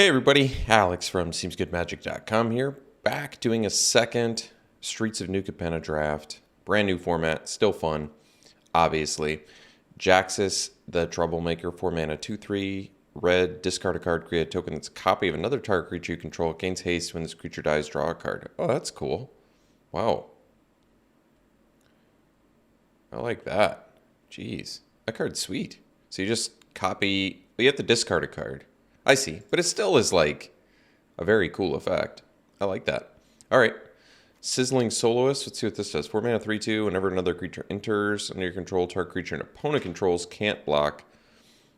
Hey everybody, Alex from SeemsGoodMagic.com here, back doing a second Streets of New Capenna draft. Brand new format, still fun, obviously. Jaxus, the Troublemaker, 4 mana, 2/3, red, discard a card, create a token that's a copy of another target creature you control. It gains haste when this creature dies, draw a card. Oh, that's cool. Wow. I like that. Jeez, that card's sweet. So you just copy, you have to discard a card. I see, but it still is like a very cool effect. I like that. All right, Sizzling Soloist. Let's see what this does. 4 mana, 3/2. Whenever another creature enters under your control, target creature an opponent controls can't block.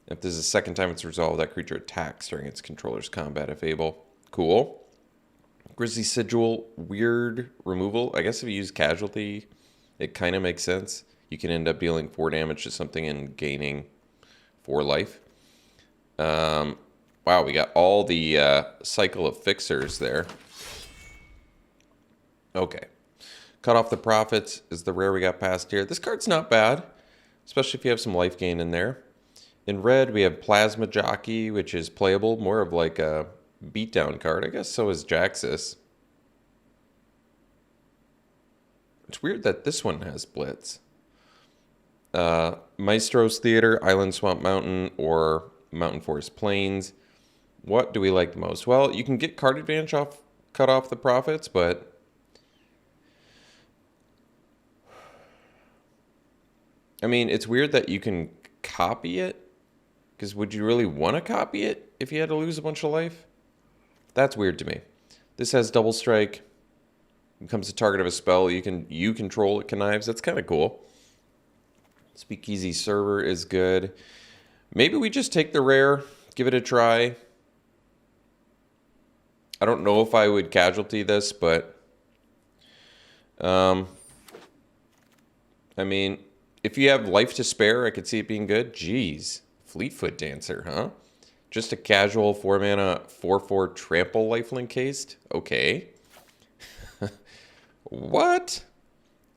If this is the second time it's resolved, that creature attacks during its controller's combat if able. Cool. Grizzly Sigil, weird removal. I guess if you use Casualty, it kind of makes sense. You can end up dealing 4 damage to something and gaining 4 life. Wow, we got all the cycle of fixers there. Okay. Cut off the Profits is the rare we got past here. This card's not bad, especially if you have some life gain in there. In red, we have Plasma Jockey, which is playable, more of like a beatdown card. I guess so is Jaxus. It's weird that this one has Blitz. Maestro's Theater, Island Swamp Mountain, or Mountain Forest Plains. What do we like the most? Well, you can get card advantage off, cut off the Profits, but I mean, it's weird that you can copy it, because would you really want to copy it if you had to lose a bunch of life? That's weird to me. This has Double Strike, becomes the target of a spell. You control it connives. That's kind of cool. Speakeasy Server is good. Maybe we just take the rare, give it a try. I don't know if I would casualty this, but I mean, if you have life to spare, I could see it being good. Jeez, Fleetfoot Dancer, huh? Just a casual 4 mana 4/4 trample lifelink haste. Okay. What?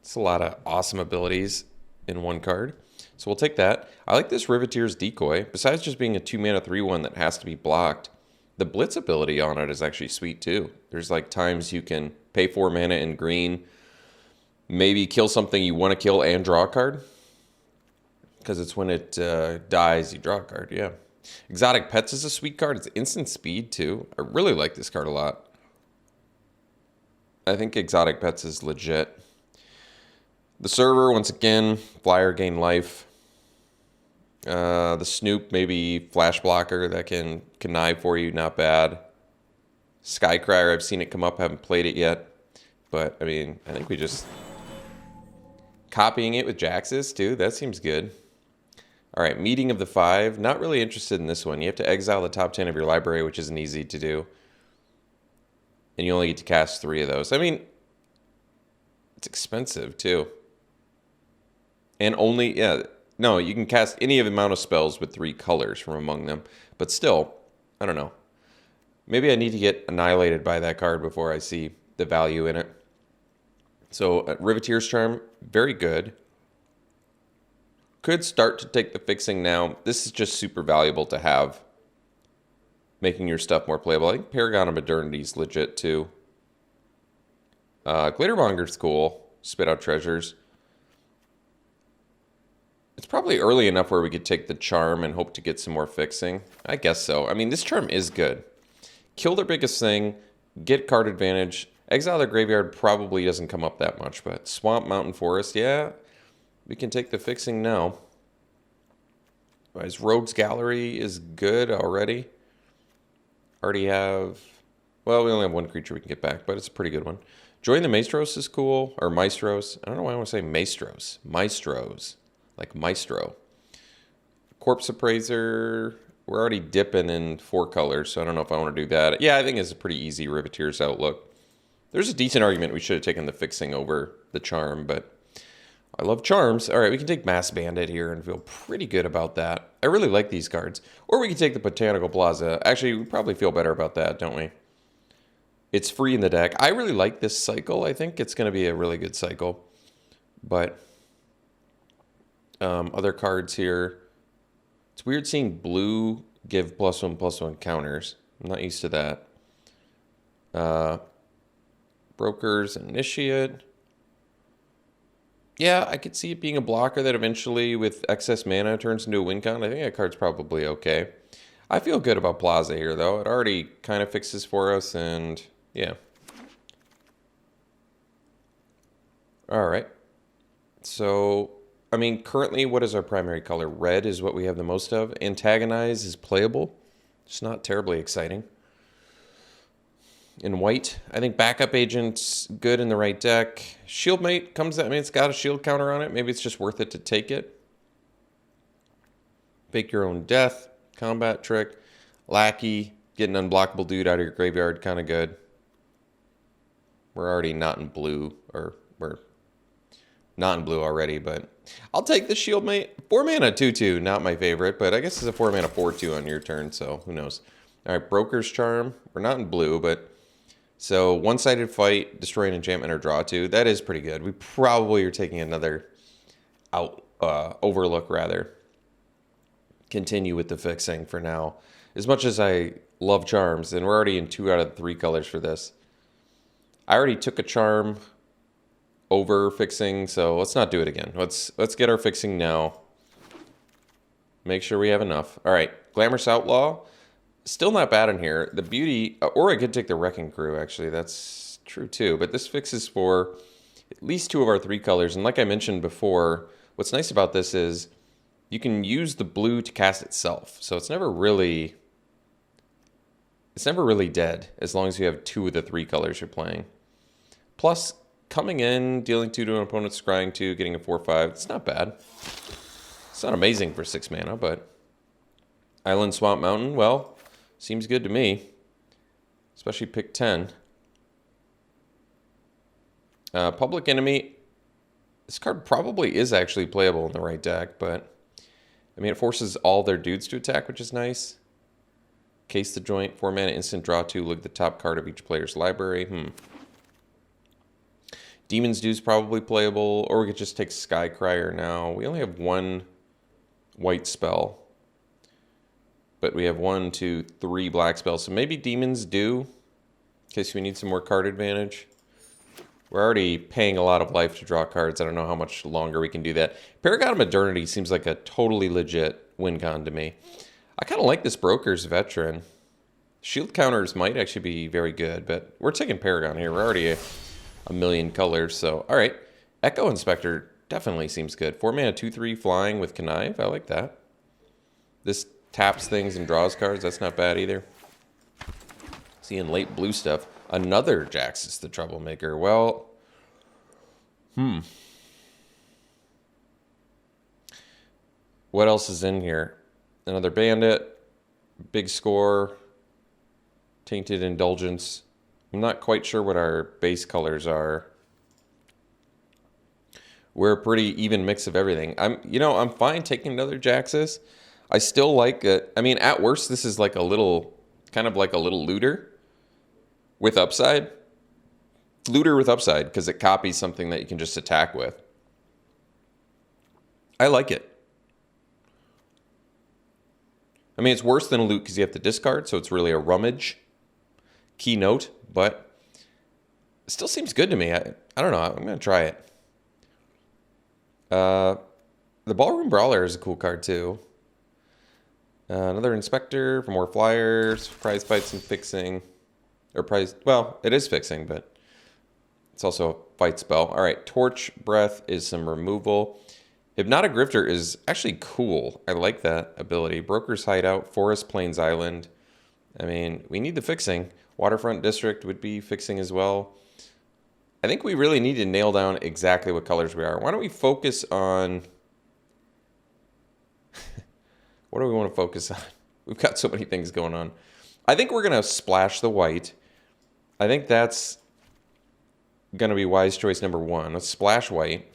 It's a lot of awesome abilities in one card. So we'll take that. I like this Riveteer's Decoy. Besides just being a 2 mana 3/1 that has to be blocked, the Blitz ability on it is actually sweet too. There's like times you can pay 4 mana in green, maybe kill something you want to kill and draw a card. Because it's when it dies, you draw a card, yeah. Exotic Pets is a sweet card. It's instant speed too. I really like this card a lot. I think Exotic Pets is legit. The Server, once again, flyer, gain life. The Snoop, maybe flash blocker that can connive for you, not bad. Skycryer, I've seen it come up, haven't played it yet. But, I mean, I think we just... Copying it with Jaxus, too, that seems good. Alright, Meeting of the Five. Not really interested in this one. You have to exile the top 10 of your library, which isn't easy to do. And you only get to cast 3 of those. I mean, it's expensive, too. And only, yeah, no, you can cast any of the amount of spells with 3 colors from among them. But still, I don't know. Maybe I need to get annihilated by that card before I see the value in it. So, Riveteer's Charm, very good. Could start to take the fixing now. This is just super valuable to have. Making your stuff more playable. I think Paragon of Modernity is legit too. Glittermonger's cool. Spit out treasures. It's probably early enough where we could take the charm and hope to get some more fixing. I guess so. I mean, this charm is good. Kill their biggest thing. Get card advantage. Exile their graveyard probably doesn't come up that much, but Swamp, Mountain, Forest, yeah. We can take the fixing now. His Rogue's Gallery is good already. Already have... Well, we only have 1 creature we can get back, but it's a pretty good one. Join the Maestros is cool. Or Maestros. I don't know why I want to say Maestros. Maestros. Like Maestro. Corpse Appraiser. We're already dipping in 4 colors, so I don't know if I want to do that. Yeah, I think it's a pretty easy Riveteer's Outlook. There's a decent argument we should have taken the fixing over the charm, but I love charms. All right, we can take Mass Bandit here and feel pretty good about that. I really like these cards. Or we can take the Botanical Plaza. Actually, we probably feel better about that, don't we? It's free in the deck. I really like this cycle. I think it's going to be a really good cycle. But other cards here. It's weird seeing blue give +1/+1 counters. I'm not used to that. Broker's Initiate. Yeah, I could see it being a blocker that eventually, with excess mana, turns into a win con. I think that card's probably okay. I feel good about Plaza here, though. It already kind of fixes for us, and yeah. All right. So, I mean, currently, what is our primary color? Red is what we have the most of. Antagonize is playable. It's not terribly exciting. In white, I think Backup Agent's good in the right deck. Shieldmate comes out. I mean, it's got a shield counter on it. Maybe it's just worth it to take it. Fake Your Own Death. Combat Trick. Lackey. Get an unblockable dude out of your graveyard. Kind of good. We're already not in blue. Or we're not in blue already, but I'll take the Shieldmate. 4 mana 2/2. Not my favorite, but I guess it's a 4 mana 4/2 on your turn, so who knows. All right, Broker's Charm. We're not in blue, but... So, one-sided fight, destroy an enchantment, or draw 2. That is pretty good. We probably are taking another overlook, rather. Continue with the fixing for now. As much as I love charms, and we're already in 2 out of the 3 colors for this. I already took a charm over fixing, so let's not do it again. Let's get our fixing now. Make sure we have enough. All right, Glamorous Outlaw. Still not bad in here. The beauty, or I could take the Wrecking Crew, actually. That's true, too. But this fixes for at least 2 of our 3 colors. And like I mentioned before, what's nice about this is you can use the blue to cast itself. So it's never really dead, as long as you have 2 of the 3 colors you're playing. Plus, coming in, dealing 2 to an opponent, scrying 2, getting a 4/5. It's not bad. It's not amazing for 6 mana, but... Island, Swamp, Mountain, well... Seems good to me. Especially pick 10. Public Enemy. This card probably is actually playable in the right deck, but... I mean, it forces all their dudes to attack, which is nice. Case the Joint. 4 mana instant, draw 2. Look at the top card of each player's library. Demon's Dew's probably playable. Or we could just take Skycrier now. We only have 1 white spell. But we have 1, 2, 3 black spells. So maybe Demon's Dew, in case we need some more card advantage. We're already paying a lot of life to draw cards. I don't know how much longer we can do that. Paragon of Modernity seems like a totally legit win con to me. I kind of like this Broker's Veteran. Shield counters might actually be very good, but we're taking Paragon here. We're already a million colors, so all right. Echo Inspector definitely seems good. 4 mana 2/3 flying with Connive. I like that. This taps things and draws cards. That's not bad either. Seeing late blue stuff. Another Jaxus the Troublemaker. Well, what else is in here? Another Bandit. Big Score. Tainted Indulgence. I'm not quite sure what our base colors are. We're a pretty even mix of everything. I'm fine taking another Jaxus. I still like it. I mean, at worst, this is like a little, kind of like a little looter with upside. Looter with upside, because it copies something that you can just attack with. I like it. I mean, it's worse than a loot because you have to discard, so it's really a rummage keynote, but it still seems good to me. I don't know. I'm going to try it. The Ballroom Brawler is a cool card, too. Another Inspector for more flyers, prize fights and fixing. Or prize, well, it is fixing, but it's also a fight spell. All right, Torch Breath is some removal. Hypnotic Grifter is actually cool. I like that ability. Broker's Hideout, Forest Plains Island. I mean, we need the fixing. Waterfront District would be fixing as well. I think we really need to nail down exactly what colors we are. Why don't we focus on... What do we want to focus on? We've got so many things going on. I think we're going to splash the white. I think that's going to be wise choice number 1. Let's splash white.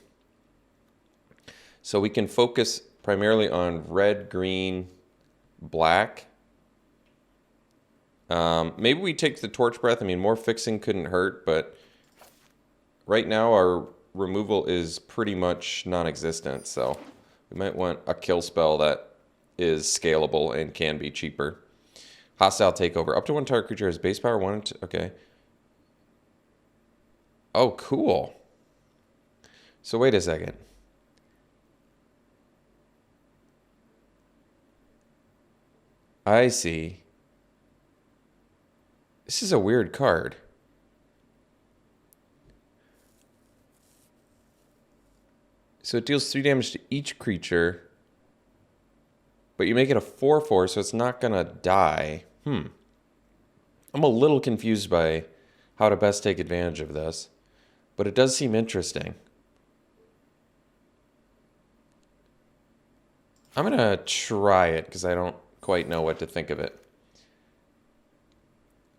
So we can focus primarily on red, green, black. Maybe we take the Torch Breath. I mean, more fixing couldn't hurt, but right now our removal is pretty much non-existent. So we might want a kill spell that is scalable and can be cheaper. Hostile takeover. Up to one target creature has base power 1 and 2. Okay. Oh, cool. So wait a second. I see. This is a weird card. So it deals 3 damage to each creature, but you make it a 4/4, so it's not gonna die. I'm a little confused by how to best take advantage of this, but it does seem interesting. I'm gonna try it because I don't quite know what to think of it.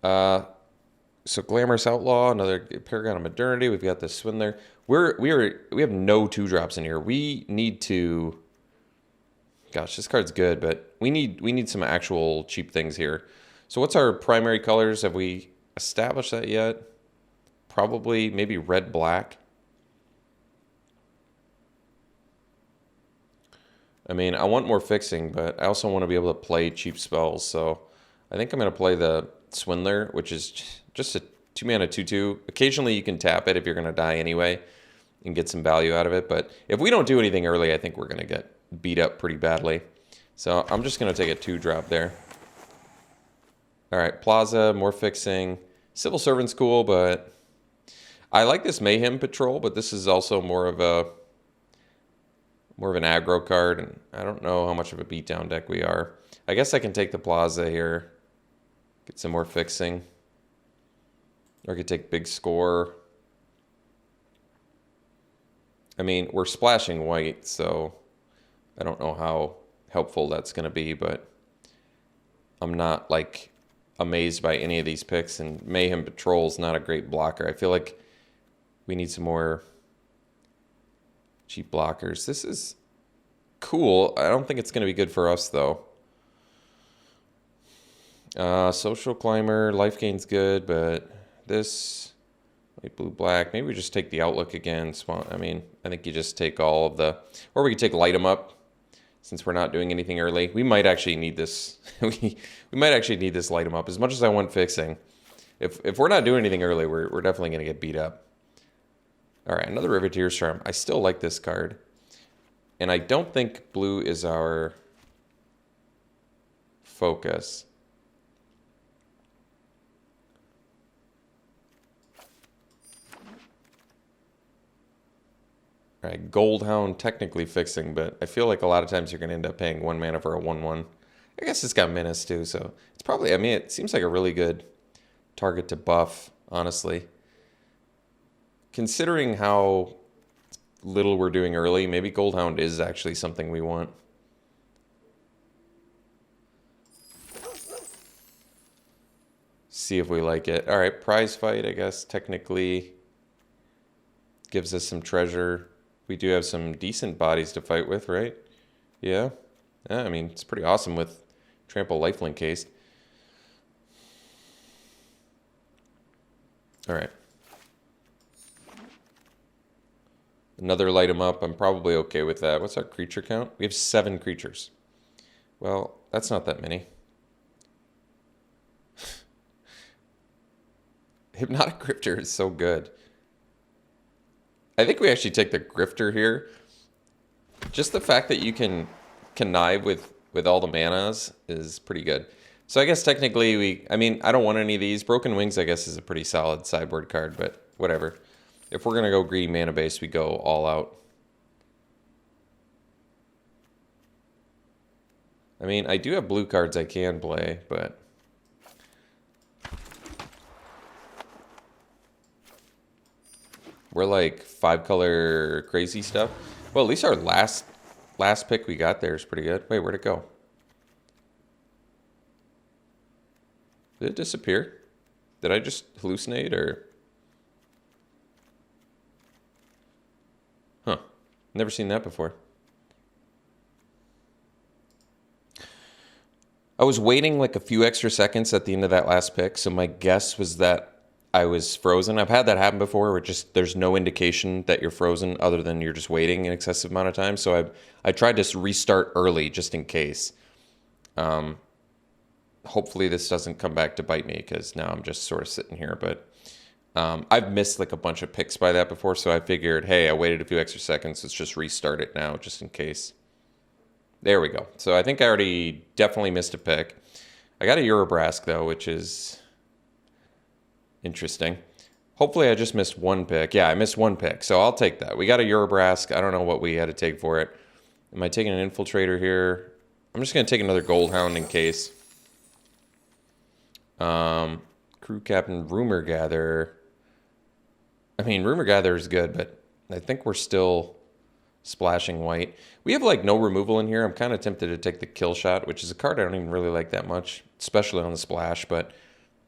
So Glamorous Outlaw, another Paragon of Modernity. We've got the Swindler. We have no 2-drops in here. We need to. Gosh, this card's good, but we need some actual cheap things here. So what's our primary colors? Have we established that yet? Probably maybe red black. I mean, I want more fixing, but I also want to be able to play cheap spells. So I think I'm going to play the Swindler, which is just a 2-mana 2/2. Occasionally you can tap it if you're going to die anyway and get some value out of it. But if we don't do anything early, I think we're going to get beat up pretty badly. So I'm just going to take a 2-drop there. All right, Plaza, more fixing. Civil Servant's cool, but I like this Mayhem Patrol, but this is also more of an aggro card, and I don't know how much of a beatdown deck we are. I guess I can take the Plaza here, get some more fixing. Or I could take Big Score. I mean, we're splashing white, so I don't know how helpful that's going to be, but I'm not, like, amazed by any of these picks, and Mayhem Patrol's not a great blocker. I feel like we need some more cheap blockers. This is cool. I don't think it's going to be good for us, though. Social Climber, life gain's good, but this white, blue, black. Maybe we just take the Outlook again. I mean, I think you just take all of the, or we could take Light 'em Up since we're not doing anything early. We might actually need this. we might actually need this Light 'em Up as much as I want fixing. If we're not doing anything early, we're definitely going to get beat up. All right, another Riveteer's Charm. I still like this card. And I don't think blue is our focus. All right, Goldhound technically fixing, but I feel like a lot of times you're going to end up paying 1 mana for a 1/1. I guess it's got menace too, so it's probably, I mean, it seems like a really good target to buff, honestly. Considering how little we're doing early, maybe Goldhound is actually something we want. See if we like it. All right, Prize Fight, I guess, technically gives us some treasure. We do have some decent bodies to fight with, right? Yeah. I mean, it's pretty awesome with Trample Lifelink cased. All right. Another Light 'em Up. I'm probably okay with that. What's our creature count? We have 7 creatures. Well, that's not that many. Hypnotic Grifter is so good. I think we actually take the Grifter here. Just the fact that you can connive with all the manas is pretty good. So I guess technically I mean, I don't want any of these. Broken Wings, I guess, is a pretty solid sideboard card, but whatever. If we're going to go greedy mana base, we go all out. I mean, I do have blue cards I can play, but we're like 5-color crazy stuff. Well, at least our last pick we got there is pretty good. Wait, where'd it go? Did it disappear? Did I just hallucinate or? Huh. Never seen that before. I was waiting like a few extra seconds at the end of that last pick, so my guess was that I was frozen. I've had that happen before where just there's no indication that you're frozen other than you're just waiting an excessive amount of time. So I tried to restart early just in case. hopefully this doesn't come back to bite me because now I'm just sort of sitting here. But I've missed like a bunch of picks by that before, so I figured, hey, I waited a few extra seconds. Let's just restart it now just in case. There we go. So I think I already definitely missed a pick. I got a Eurobrask, though, which is interesting. Hopefully I just missed one pick. Yeah, I missed one pick, so I'll take that. We got a Eurobrask. I don't know what we had to take for it. Am I taking an Infiltrator here? I'm just going to take another Goldhound in case. Crew Captain, Rumor Gatherer. I mean, Rumor Gatherer is good, but I think we're still splashing white. We have like no removal in here. I'm kind of tempted to take the Kill Shot, which is a card I don't even really like that much, especially on the splash, but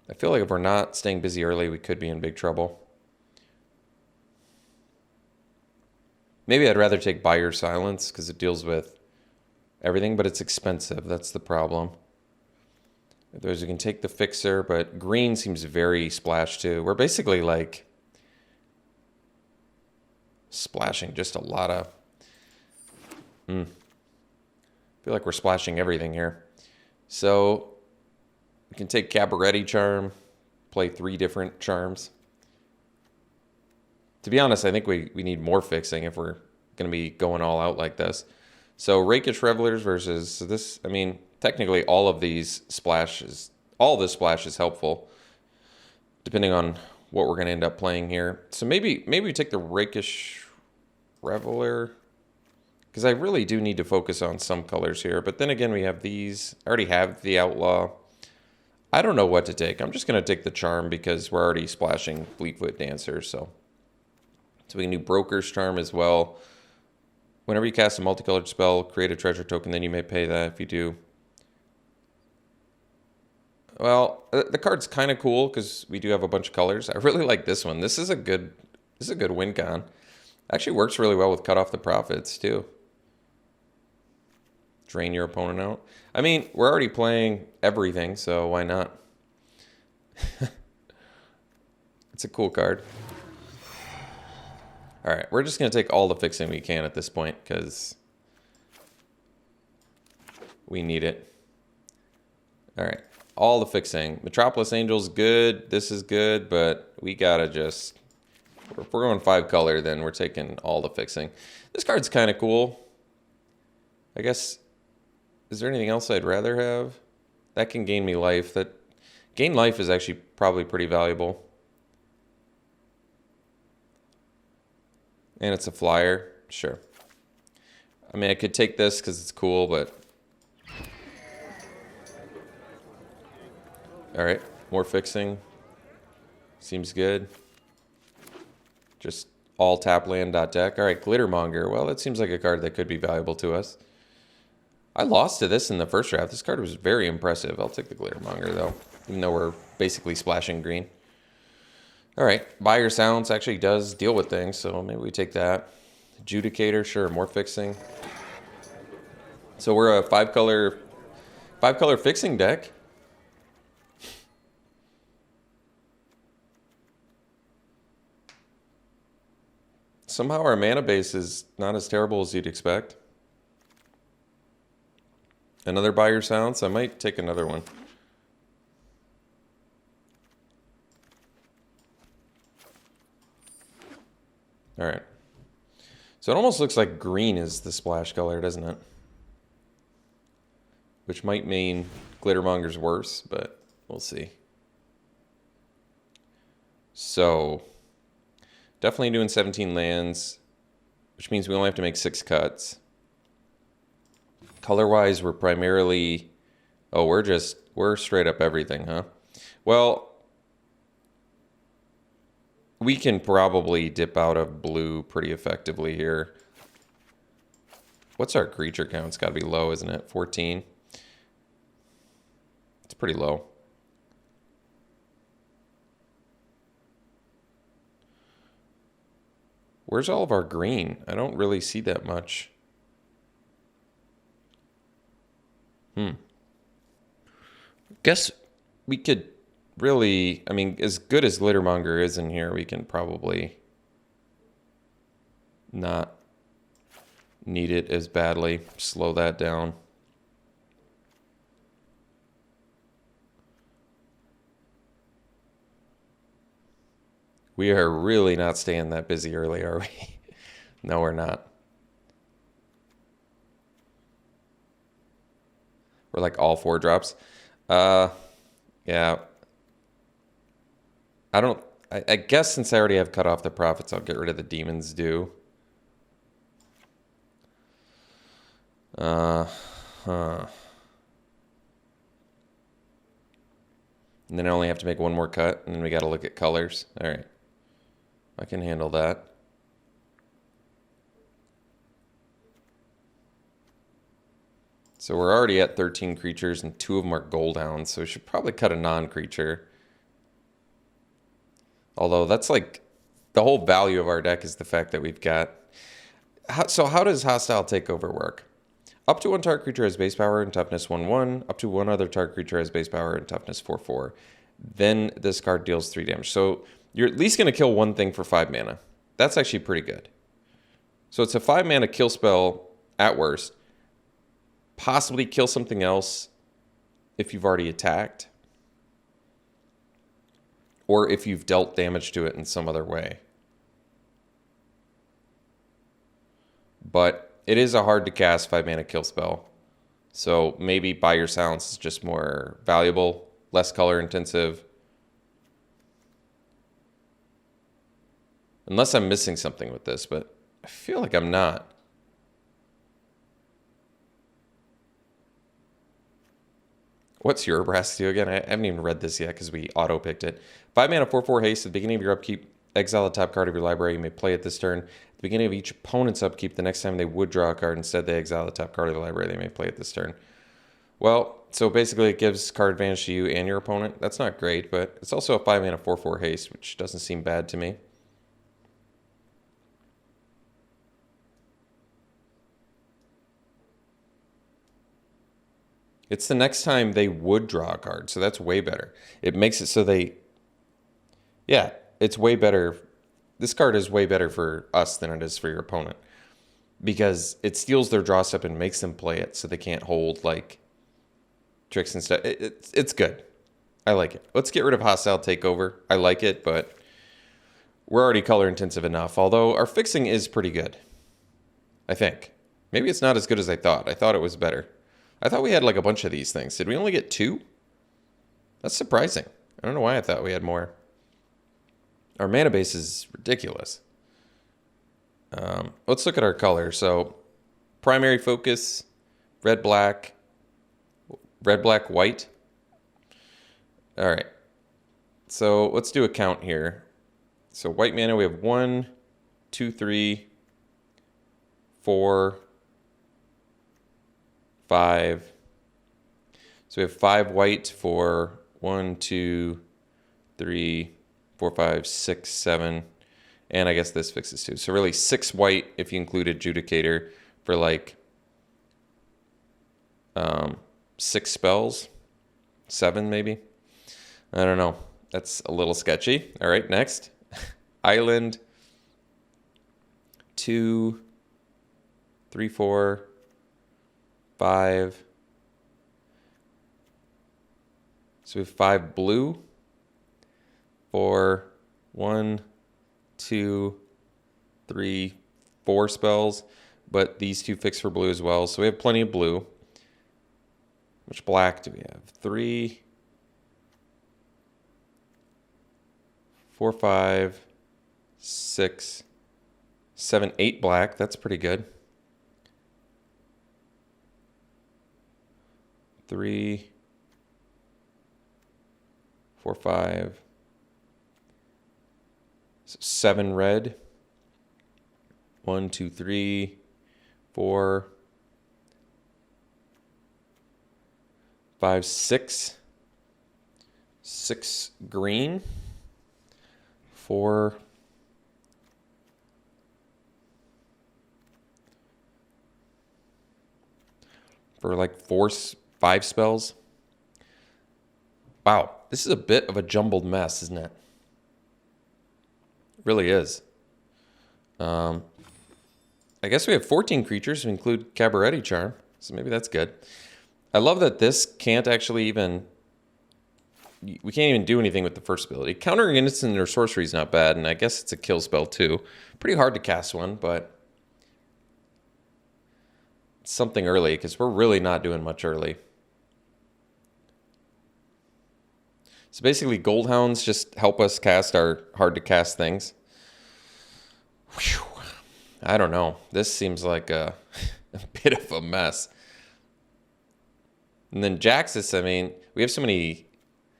I feel like if we're not staying busy early, we could be in big trouble. Maybe I'd rather take Buyer Silence because it deals with everything, but it's expensive. That's the problem. Otherwise, we can take the Fixer, but green seems very splash too. We're basically like splashing just a lot of... I feel like we're splashing everything here. So we can take Cabaretti Charm, play 3 different charms. To be honest, I think we need more fixing if we're going to be going all out like this. So Rakish Revelers versus this, I mean, technically all of these splashes, all of this splash is helpful, depending on what we're going to end up playing here. So maybe we take the Rakish Reveler, because I really do need to focus on some colors here. But then again, we have these. I already have the Outlaw. I don't know what to take. I'm just going to take the Charm because we're already splashing Fleetfoot Dancer. So we can do Broker's Charm as well. Whenever you cast a multicolored spell, create a treasure token, then you may pay that if you do. Well, the card's kind of cool because we do have a bunch of colors. I really like this one. This is a good win con. Actually works really well with Cut Off the Profits too. Drain your opponent out. I mean, we're already playing everything, so why not? It's a cool card. All right, we're just going to take all the fixing we can at this point because we need it. All right, all the fixing. Metropolis Angel's good. This is good, but we got to just... If we're going 5 color, then we're taking all the fixing. This card's kind of cool. I guess... Is there anything else I'd rather have? That can gain me life. That gain life is actually probably pretty valuable. And it's a flyer. Sure. I mean, I could take this because it's cool, but... Alright, more fixing. Seems good. Just all tap land .deck. Alright, Glittermonger. Well, that seems like a card that could be valuable to us. I lost to this in the first draft. This card was very impressive. I'll take the Glittermonger, though, even though we're basically splashing green. All right, Buyer Silence actually does deal with things, so maybe we take that. Adjudicator, sure, more fixing. So we're a 5-color fixing deck. Somehow our mana base is not as terrible as you'd expect. Another Buyer Silence. I might take another one. All right. So it almost looks like green is the splash color, doesn't it? Which might mean Glittermonger's worse, but we'll see. So definitely doing 17 lands, which means we only have to make 6 cuts. Color-wise, we're primarily... Oh, we're straight up everything, huh? Well, we can probably dip out of blue pretty effectively here. What's our creature count? It's got to be low, isn't it? 14. It's pretty low. Where's all of our green? I don't really see that much. Guess we could really, I mean, as good as Glittermonger is in here, we can probably not need it as badly. Slow that down. We are really not staying that busy early, are we? No, we're not. We're like all 4 drops. Yeah. I guess since I already have cut off the profits, I'll get rid of the Demon's Due. And then I only have to make 1 more cut, and then we got to look at colors. All right. I can handle that. So we're already at 13 creatures, and 2 of them are gold hounds, so we should probably cut a non-creature. Although that's like the whole value of our deck is the fact that we've got... So how does Hostile Takeover work? Up to 1 target creature has base power and toughness 1/1. Up to 1 other target creature has base power and toughness 4/4. Then this card deals 3 damage. So you're at least going to kill 1 thing for 5 mana. That's actually pretty good. So it's a 5 mana kill spell at worst. Possibly kill something else if you've already attacked. Or if you've dealt damage to it in some other way. But it is a hard to cast 5 mana kill spell. So maybe Buy Your Silence is just more valuable, less color intensive. Unless I'm missing something with this, but I feel like I'm not. What's your Brass do again? I haven't even read this yet because we auto-picked it. 5 mana 4/4 haste. At the beginning of your upkeep, exile the top card of your library. You may play it this turn. At the beginning of each opponent's upkeep, the next time they would draw a card, instead they exile the top card of the library. They may play it this turn. Well, so basically it gives card advantage to you and your opponent. That's not great, but it's also a 5 mana 4/4 haste, which doesn't seem bad to me. It's the next time they would draw a card, so that's way better. It makes it so they... Yeah, it's way better. This card is way better for us than it is for your opponent. Because it steals their draw step and makes them play it, so they can't hold, like, tricks and stuff. It's good. I like it. Let's get rid of Hostile Takeover. I like it, but we're already color intensive enough. Although our fixing is pretty good. I think. Maybe it's not as good as I thought. I thought it was better. I thought we had like a bunch of these things. Did we only get 2? That's surprising. I don't know why I thought we had more. Our mana base is ridiculous. Let's look at our color. So, primary focus, red, black, white. All right. So, let's do a count here. So, white mana, we have 1, 2, 3, 4, 5. So we have 5 white for 1, 2, 3, 4, 5, 6, 7. And I guess this fixes 2. So really 6 white if you include Adjudicator for like 6 spells. 7 maybe. I don't know. That's a little sketchy. All right, next. Island. 2, 3, 4, 5. So we have 5 blue for 1, 2, 3, 4 spells, but these 2 fix for blue as well. So we have plenty of blue. Which black do we have? 3, 4, 5, 6, 7, 8 black. That's pretty good. 3, 4, 5, 7 red. 1, 2, 3, 4, 5, 6. 6 green. 4. For like 5 spells. Wow, this is a bit of a jumbled mess, isn't it? It really is. I guess we have 14 creatures to include Cabaretti Charm, so maybe that's good. I love that this can't actually even we can't even do anything with the first ability. Countering instant or sorcery is not bad, and I guess it's a kill spell too. Pretty hard to cast one, but it's something early because we're really not doing much early. So basically, Gold Hounds just help us cast our hard to cast things. Whew. I don't know. This seems like a bit of a mess. And then Jaxus, I mean, we have so many...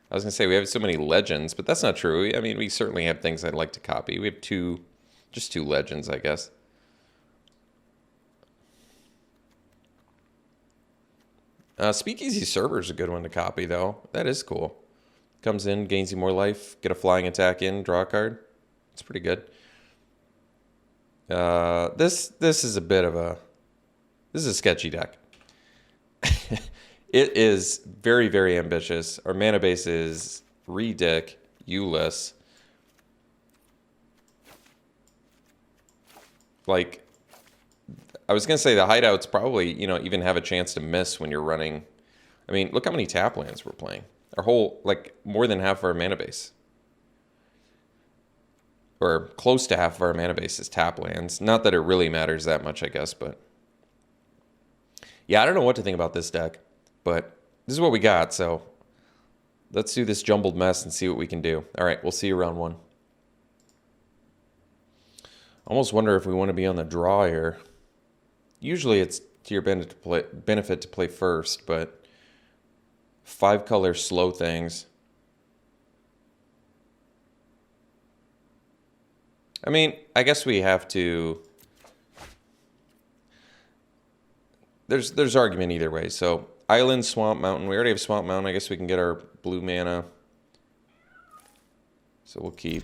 I was going to say we have so many legends, but that's not true. I mean, we certainly have things I'd like to copy. We have just two legends, I guess. Speakeasy Server is a good one to copy, though. That is cool. Comes in, gains you more life, get a flying attack in, draw a card. It's pretty good. This is a bit of a... This is a sketchy deck. It is very, very ambitious. Our mana base is ridiculous. Like, I was going to say the hideouts probably, even have a chance to miss when you're running. I mean, look how many tap lands we're playing. Our whole, more than half of our mana base. Or close to half of our mana base is tap lands. Not that it really matters that much, I guess, but... Yeah, I don't know what to think about this deck. But this is what we got, so let's do this jumbled mess and see what we can do. All right, we'll see you round one. I almost wonder if we want to be on the draw here. Usually it's to your benefit to play first, but 5-color slow things. I mean, I guess we have to... There's argument either way, so... Island, Swamp Mountain. We already have Swamp Mountain. I guess we can get our blue mana. So we'll keep.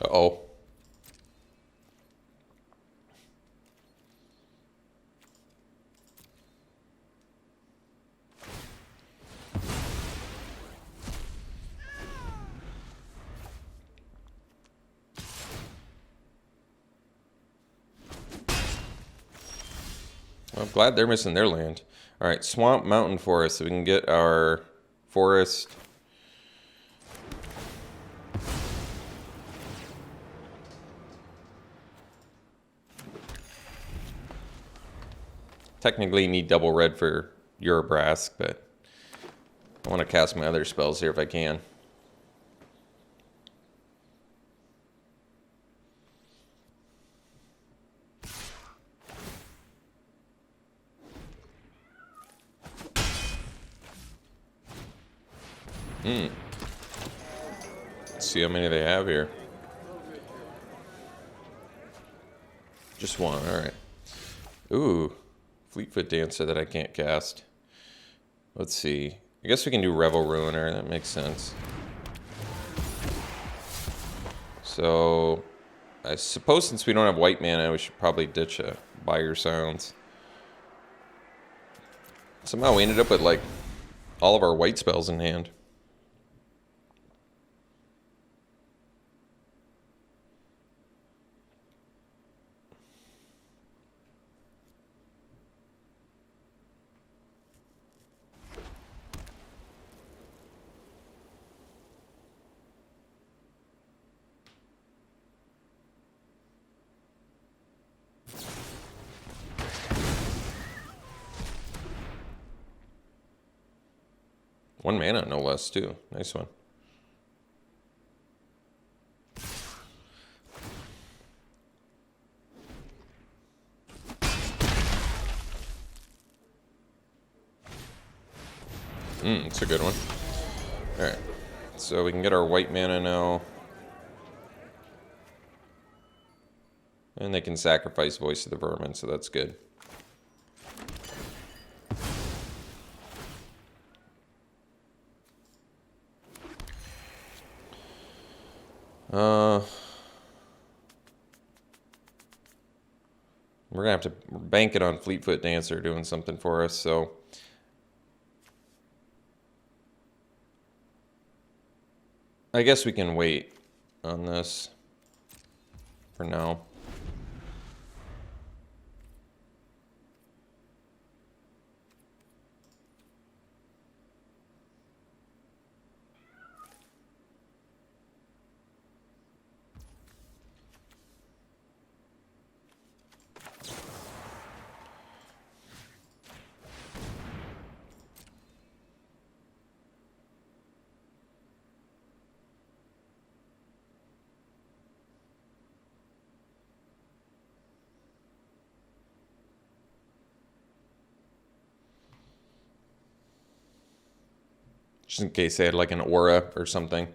Uh-oh. I'm glad they're missing their land. All right, Swamp Mountain Forest, so we can get our forest. Technically need double red for Urabrask, but I want to cast my other spells here if I can. Let's see how many they have here. Just one, alright. Ooh, Fleetfoot Dancer that I can't cast. Let's see. I guess we can do Revel Ruiner, that makes sense. So, I suppose since we don't have white mana, we should probably ditch a Buyer Sounds. Somehow we ended up with, all of our white spells in hand. One mana, no less, too. Nice one. It's a good one. Alright. So we can get our white mana now. And they can sacrifice Voice of the Vermin, so that's good. We're going to have to bank it on Fleetfoot Dancer doing something for us, so... I guess we can wait on this for now. Just in case they had like an aura or something.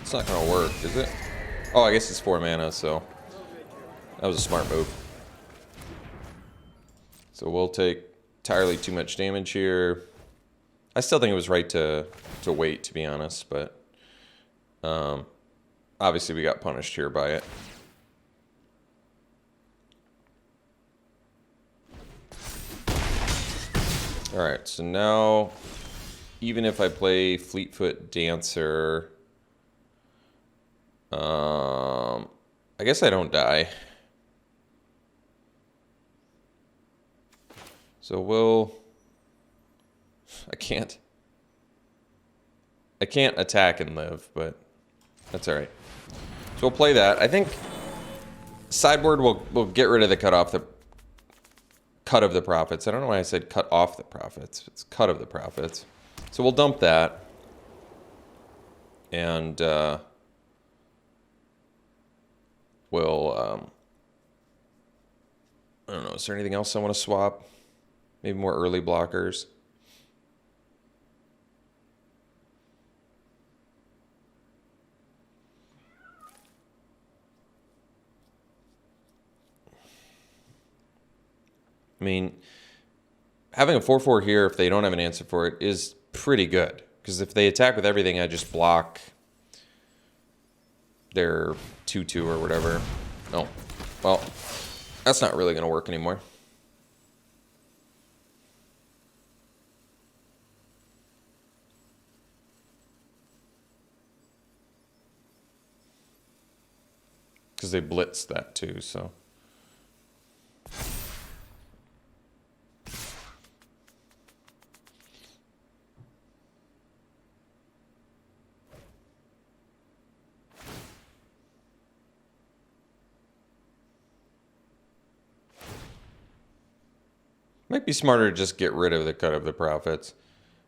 It's not gonna work, is it? Oh, I guess it's 4 mana, so that was a smart move. So we'll take entirely too much damage here. I still think it was right to wait, to be honest, but obviously we got punished here by it. Alright, so now even if I play Fleetfoot Dancer, I guess I don't die. So we'll... I can't attack and live, but that's alright. So we'll play that. I think sideboard will get rid of the cut of the profits. I don't know why I said cut off the profits. It's cut of the profits. So we'll dump that. And we'll I don't know, is there anything else I want to swap? Maybe more early blockers. I mean, having a 4/4 here, if they don't have an answer for it, is pretty good. Because if they attack with everything, I just block their 2/2 or whatever. Oh, well, that's not really going to work anymore. Because they blitzed that too, so... Might be smarter to just get rid of the cut of the profits.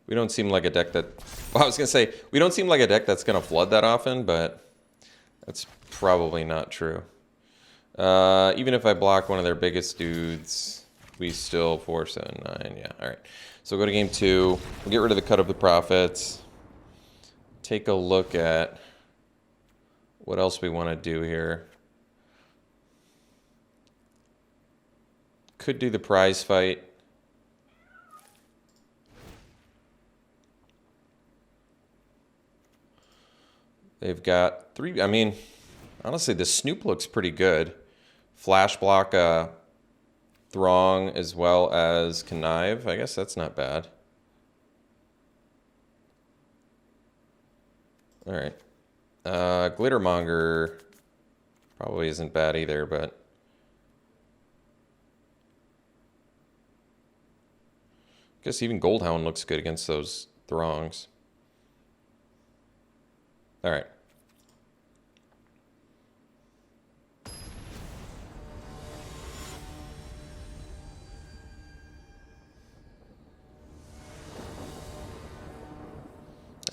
We don't seem like a deck that... Well, I was going to say, we don't seem like a deck that's going to flood that often, but that's probably not true. Even if I block one of their biggest dudes, we still 4, 7, 9. Yeah, all right. So we'll go to game 2. We'll get rid of the cut of the profits. Take a look at what else we want to do here. Could do the prize fight. They've got 3... I mean, honestly, the Snoop looks pretty good. Flash block Throng as well as Connive. I guess that's not bad. All right. Glittermonger probably isn't bad either, but... I guess even Goldhound looks good against those Throngs. All right.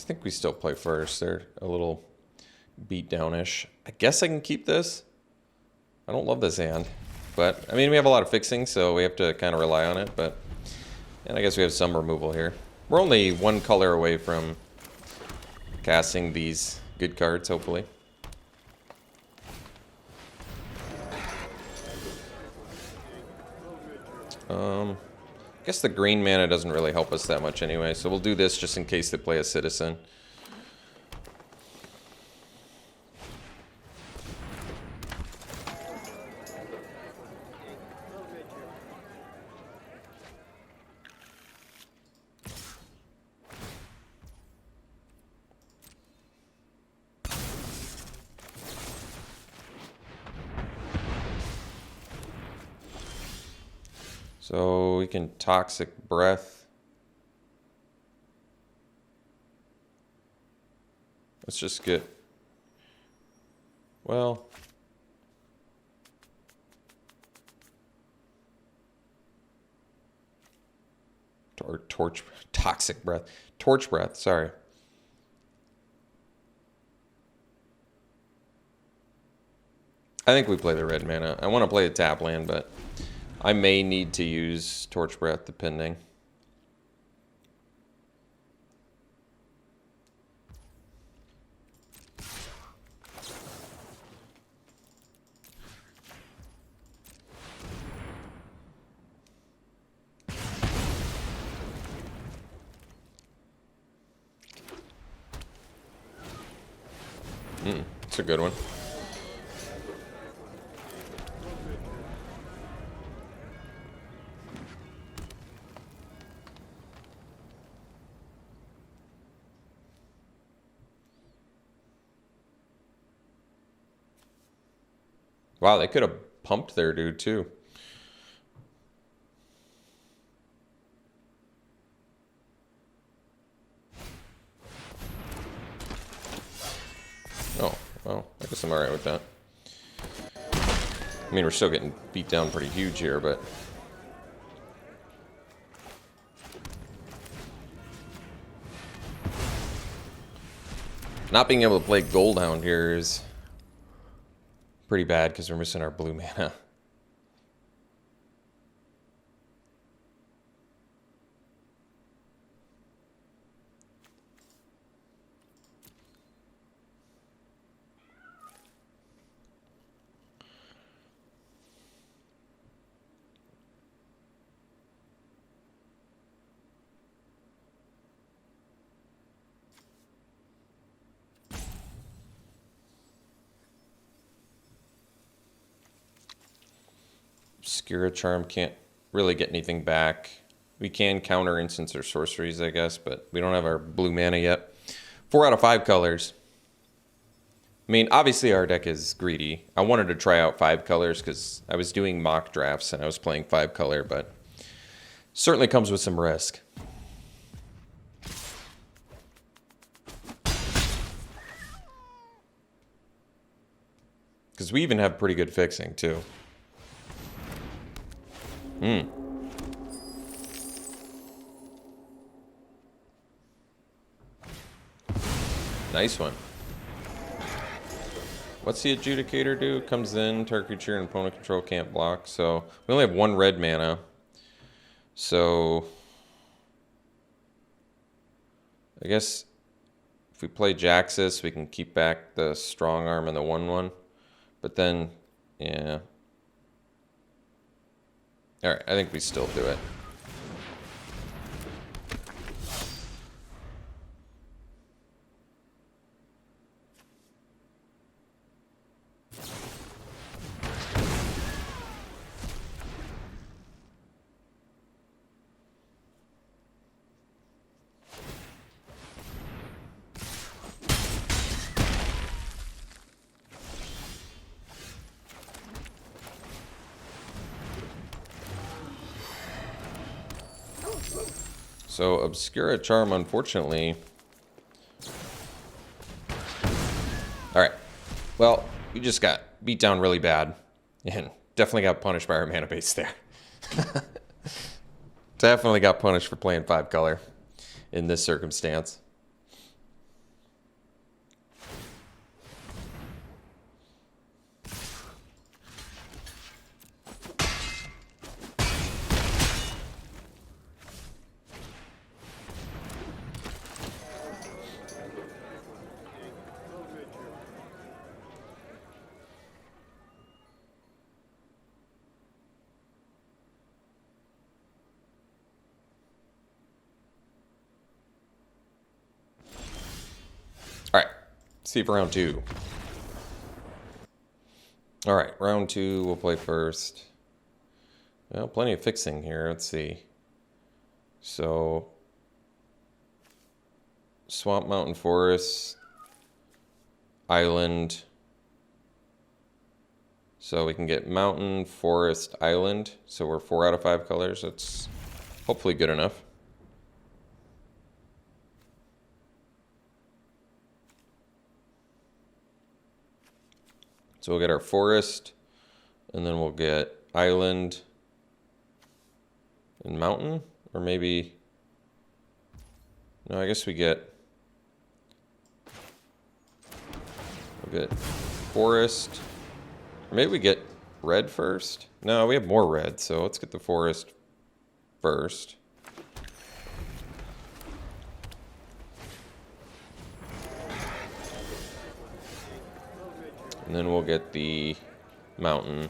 think we still play first. They're a little beat downish. I guess I can keep this. I don't love this hand, but I mean, we have a lot of fixing, so we have to kind of rely on it, but, and I guess we have some removal here. We're only one color away from casting these good cards, hopefully. I guess the green mana doesn't really help us that much anyway, so we'll do this just in case they play a citizen. So we can Toxic Breath. Let's just get, well, Toxic Breath. Torch Breath, sorry. I think we play the red mana. I want to play the tap land, but I may need to use Torch Breath depending. It's a good one. Wow, they could have pumped their dude too. Oh, well, I guess I'm alright with that. I mean, we're still getting beat down pretty huge here, but... Not being able to play Goldhound here is pretty bad because we're missing our blue mana. Obscura Charm can't really get anything back. We can counter instants or sorceries, I guess, but we don't have our blue mana yet. 4 out of 5 colors. I mean, obviously our deck is greedy. I wanted to try out 5 colors because I was doing mock drafts and I was playing 5 color, but certainly comes with some risk. Because we even have pretty good fixing, too. Nice one. What's the Adjudicator do? Comes in, target creature and opponent control can't block. So we only have 1 red mana. So I guess if we play Jaxus, we can keep back the Strong Arm and the 1/1. But then, yeah. Alright, I think we still do it. So Obscura Charm, unfortunately. Alright. Well, we just got beat down really bad. And definitely got punished by our mana base there. Definitely got punished for playing 5 color in this circumstance. see for round 2. All right, round 2, we'll play first. Well, plenty of fixing here. Let's see. So, Swamp, Mountain, Forest, Island. So we can get Mountain, Forest, Island. So we're 4 out of 5 colors. That's hopefully good enough. So we'll get our Forest, and then we'll get Island and Mountain, or maybe, no, I guess we'll get Forest, or maybe we get red first. No, we have more red, so let's get the Forest first. And then we'll get the Mountain.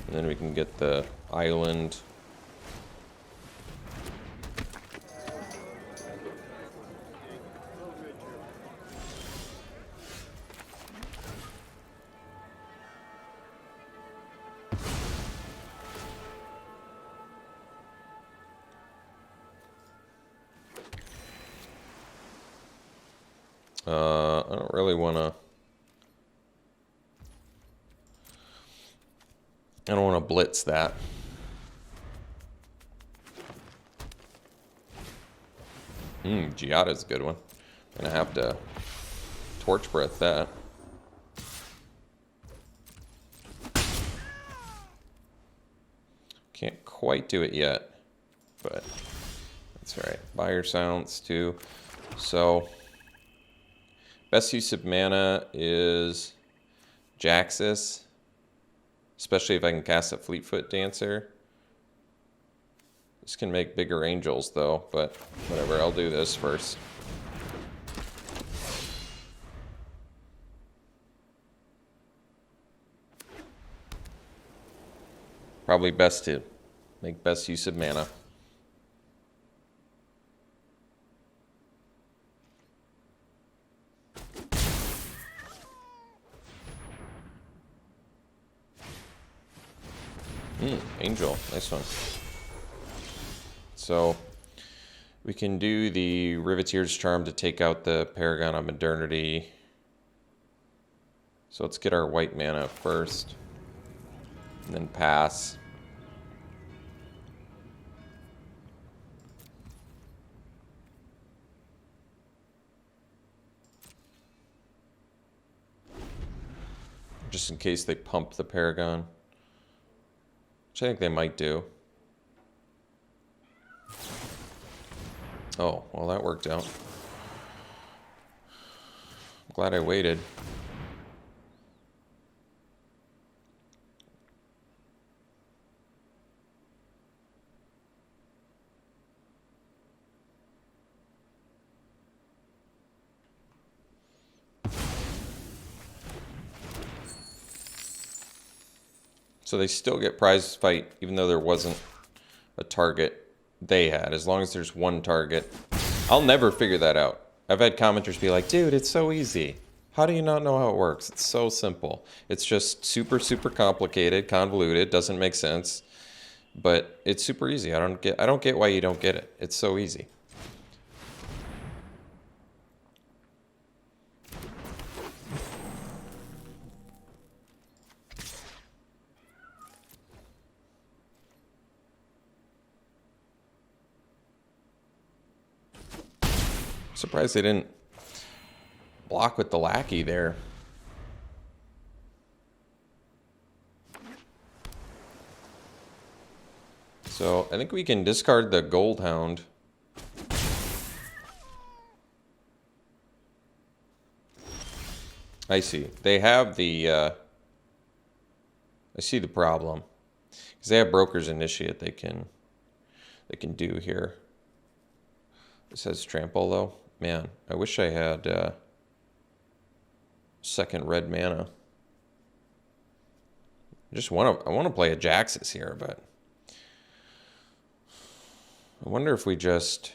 And then we can get the Island. I don't really want to... I don't want to blitz that. Giada's a good one. I'm going to have to Torch Breath that. Can't quite do it yet, but that's all right. Buyer Silence too. So... best use of mana is Jaxus, especially if I can cast a Fleetfoot Dancer. This can make bigger angels though, but whatever, I'll do this first. Probably best to make best use of mana. Angel, nice one. So we can do the Riveteer's Charm to take out the Paragon of Modernity. So let's get our white mana first, and then pass. Just in case they pump the Paragon. Which I think they might do. Oh, well that worked out. I'm glad I waited. So they still get prize fight, even though there wasn't a target they had, as long as there's one target. I'll never figure that out. I've had commenters be like, dude, it's so easy. How do you not know how it works? It's so simple. It's just super, super complicated, convoluted, doesn't make sense. But it's super easy. I don't get why you don't get it. It's so easy. Surprised they didn't block with the lackey there. So I think we can discard the Gold Hound. I see. They have the... I see the problem. Because they have Broker's Initiate they can do here. It says Trample though. Man, I wish I had second red mana. I want to play a Jaxus here, but I wonder if we just...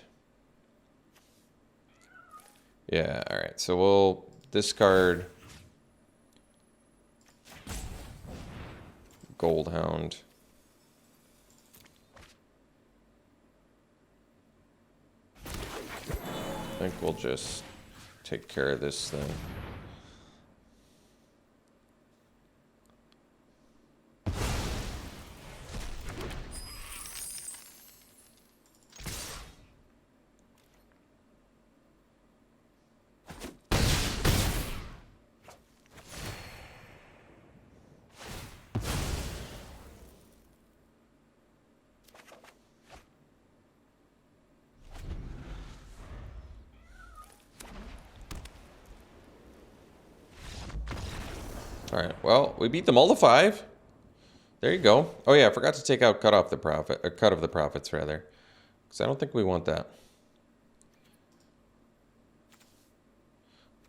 Yeah, alright. So we'll discard Goldhound. I think we'll just take care of this thing. All right. Well, we beat them all to 5. There you go. Oh yeah, I forgot to take out cut of the profits rather, because I don't think we want that.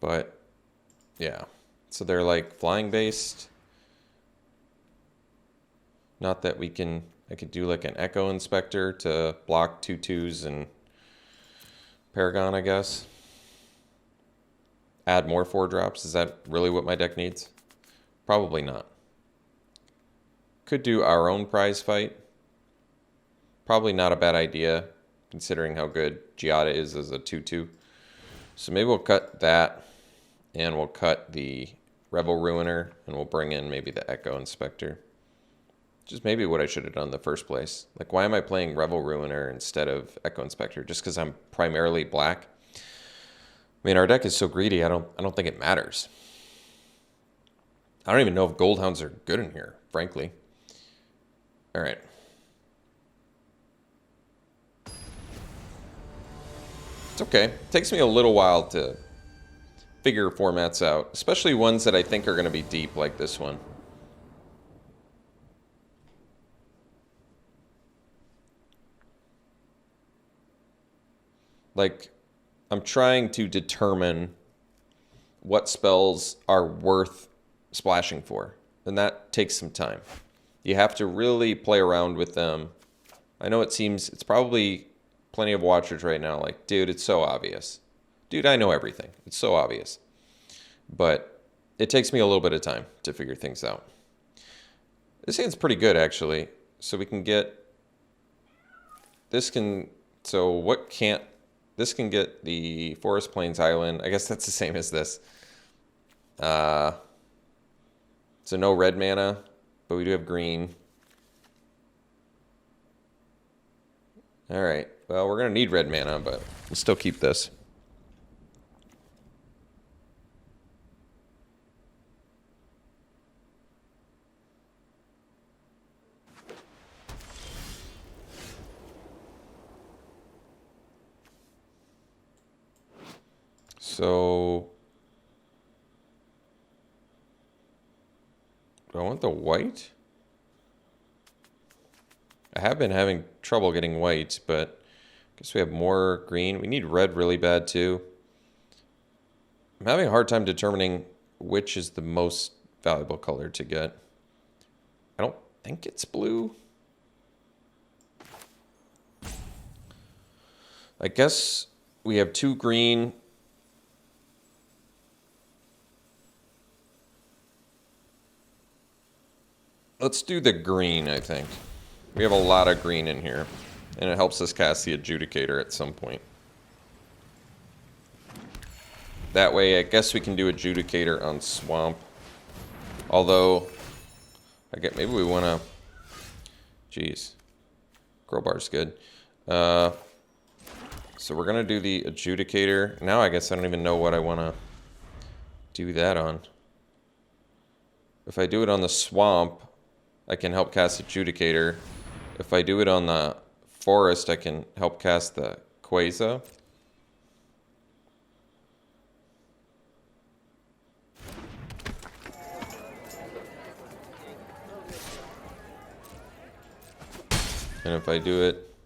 But yeah, so they're like flying based. Not that we can. I could do like an Echo Inspector to block 2/2s and Paragon, I guess. Add more 4-drops. Is that really what my deck needs? Probably not. Could do our own prize fight. Probably not a bad idea, considering how good Giada is as a 2/2. So maybe we'll cut that, and we'll cut the Rebel Ruiner, and we'll bring in maybe the Echo Inspector. Just maybe what I should have done in the first place. Like, why am I playing Rebel Ruiner instead of Echo Inspector? Just because I'm primarily black? I mean, our deck is so greedy, I don't think it matters. I don't even know if Goldhounds are good in here, frankly. All right. It's okay. It takes me a little while to figure formats out, especially ones that I think are going to be deep like this one. Like, I'm trying to determine what spells are worth splashing for, and that takes some time. You have to really play around with them. I know it's probably plenty of watchers right now like, dude, it's so obvious. Dude, I know everything. It's so obvious. But it takes me a little bit of time to figure things out. This hand's pretty good, actually. So we can get... This can... So what can't... This can get the Forest Plains Island. I guess that's the same as this. So no red mana, but we do have green. All right. Well, we're going to need red mana, but we'll still keep this. So, do I want the white? I have been having trouble getting white, but I guess we have more green. We need red really bad too. I'm having a hard time determining which is the most valuable color to get. I don't think it's blue. I guess we have 2 green. Let's do the green, I think. We have a lot of green in here, and it helps us cast the Adjudicator at some point. That way, I guess we can do Adjudicator on Swamp. Although, maybe we want to... Jeez. Crowbar's good. So we're going to do the Adjudicator. Now I guess I don't even know what I want to do that on. If I do it on the Swamp, I can help cast Adjudicator. If I do it on the Forest, I can help cast the Quasar. And if I do it...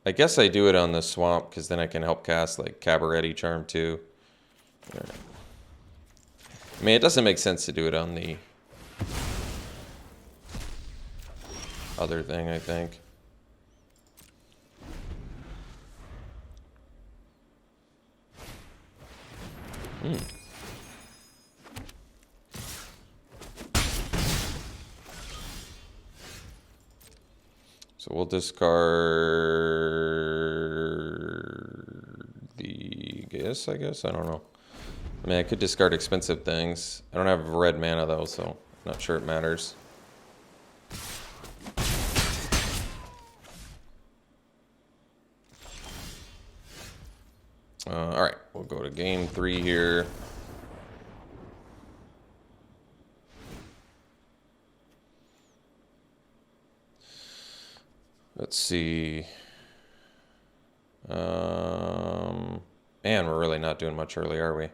I guess I do it on the Swamp, because then I can help cast, like, Cabaretti Charm, too. Right. I mean, it doesn't make sense to do it on the other thing, I think. So we'll discard the Gaius, I guess? I don't know. I mean, I could discard expensive things. I don't have red mana, though, so I'm not sure it matters. All right, we'll go to game 3 here. Let's see. Man, we're really not doing much early, are we?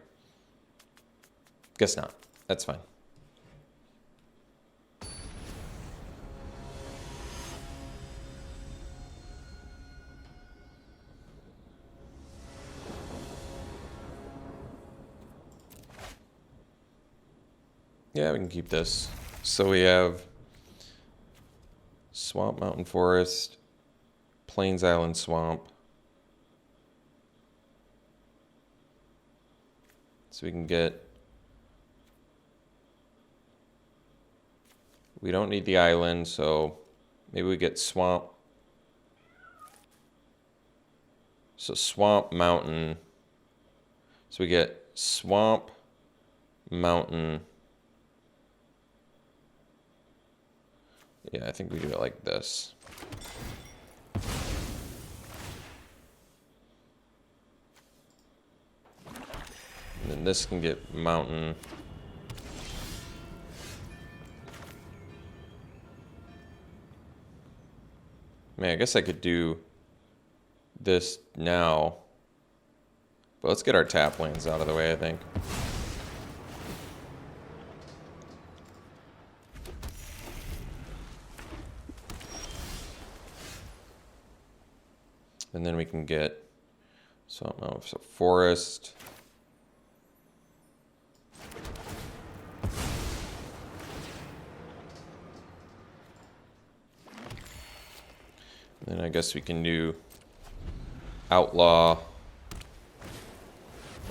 Guess not. That's fine. Yeah, we can keep this. So we have Swamp, Mountain, Forest, Plains, Island, Swamp. So we can get... We don't need the island, so maybe we get Swamp. So Swamp, Mountain. So we get Swamp, Mountain. Yeah, I think we do it like this. And then this can get Mountain. Man, I guess I could do this now. But let's get our tap lanes out of the way, I think. And then we can get so Forest. Then I guess we can do Outlaw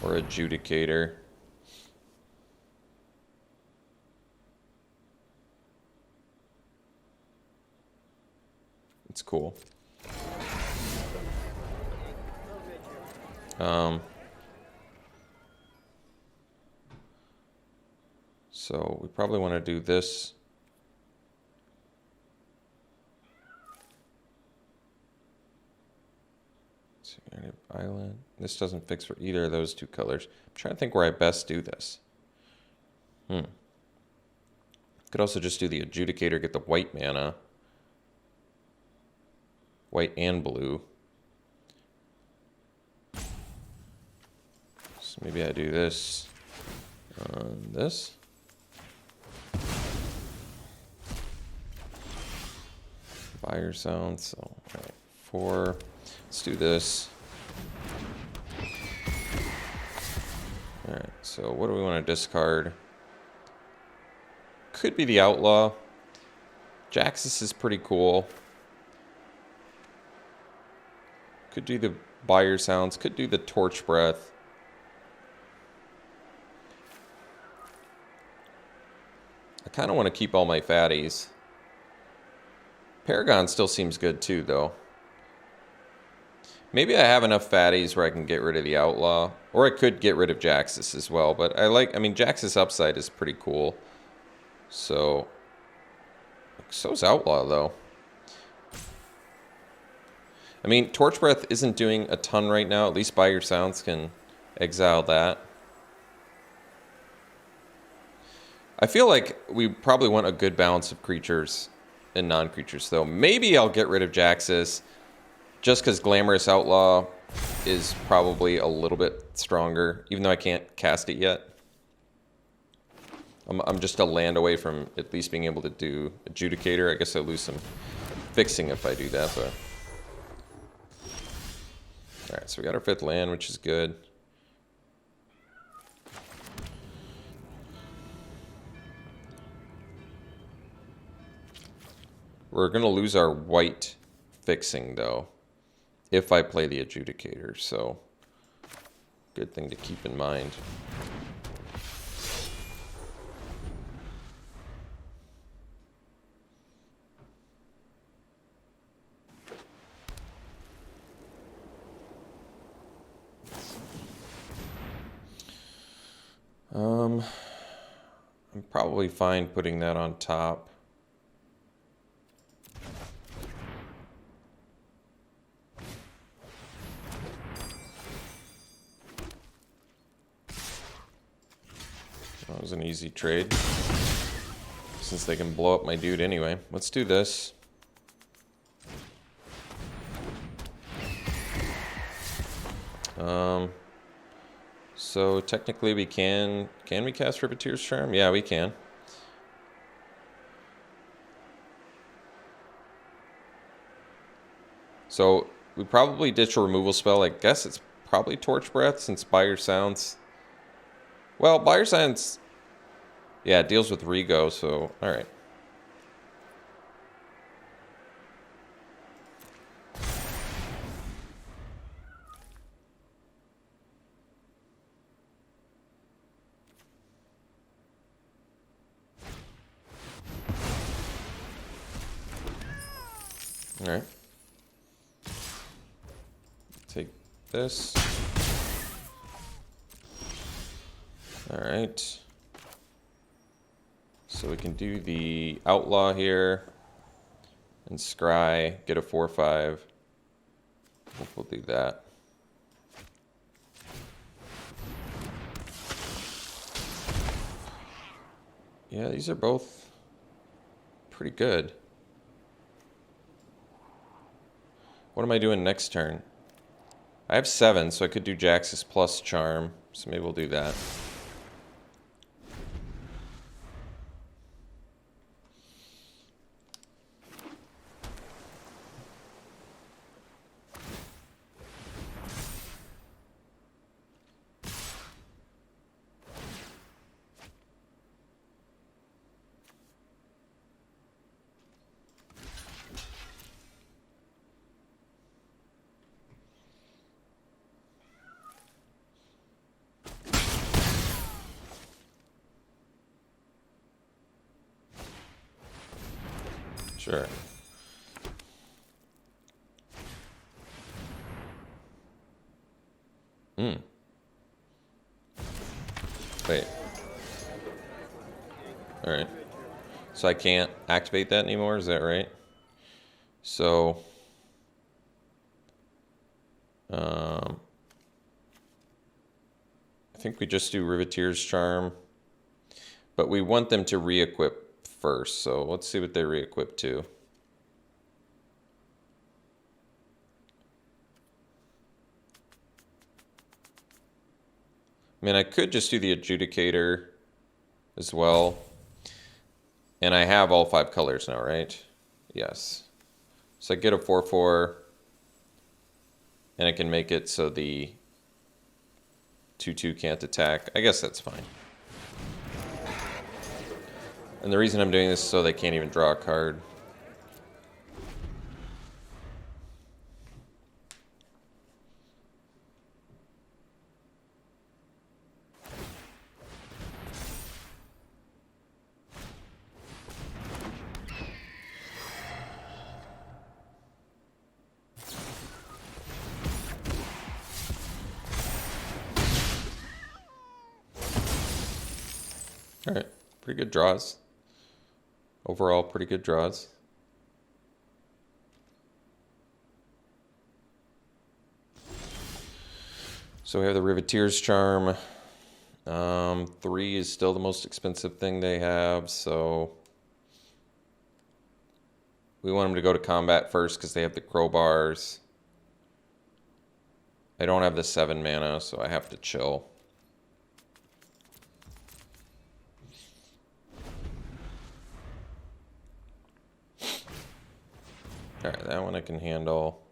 or Adjudicator. It's cool. So we probably want to do this. Island. This doesn't fix for either of those two colors. I'm trying to think where I best do this. Could also just do the Adjudicator, get the white mana. White and blue. So maybe I do this on this. Fire sound, so all right, 4. Let's do this. All right, so what do we want to discard? Could be the Outlaw. Jaxus is pretty cool. Could do the Buyer Sounds. Could do the Torch Breath. I kind of want to keep all my fatties. Paragon still seems good too, though. Maybe I have enough fatties where I can get rid of the Outlaw. Or I could get rid of Jaxus as well. But I mean, Jaxus upside is pretty cool. So's Outlaw, though. I mean, Torch Breath isn't doing a ton right now. At least Buyer Sounds can exile that. I feel like we probably want a good balance of creatures and non-creatures, though. Maybe I'll get rid of Jaxus. Just because Glamorous Outlaw is probably a little bit stronger, even though I can't cast it yet. I'm just a land away from at least being able to do Adjudicator. I guess I lose some fixing if I do that, but... Alright, so we got our 5th land, which is good. We're going to lose our white fixing, though, if I play the Adjudicator, so good thing to keep in mind. I'm probably fine putting that on top. That was an easy trade, since they can blow up my dude anyway. Let's do this. So technically we can we cast Riveteer's Charm? Yeah, we can. So we probably ditch a removal spell. I guess it's probably Torch Breath, since Buyer Sounds. Well, Buyer Sounds, yeah, it deals with Rego, so alright. Alright. Take this. Alright. So we can do the Outlaw here. And Scry, get a 4/5. We'll do that. Yeah, these are both pretty good. What am I doing next turn? I have 7, so I could do Jax's plus Charm. So maybe we'll do that. Sure. Wait. Alright. So I can't activate that anymore, is that right? So... I think we just do Riveteer's Charm. But we want them to re-equip first, so let's see what they re-equip to. I mean, I could just do the Adjudicator as well. And I have all 5 colors now, right? Yes. So I get a 4/4. And I can make it so the 2/2 can't attack. I guess that's fine. And the reason I'm doing this is so they can't even draw a card. All right, pretty good draws. Overall, pretty good draws. So we have the Riveteer's Charm. 3 is still the most expensive thing they have, so we want them to go to combat first because they have the crowbars. I don't have the 7 mana, so I have to chill. Alright, that one I can handle.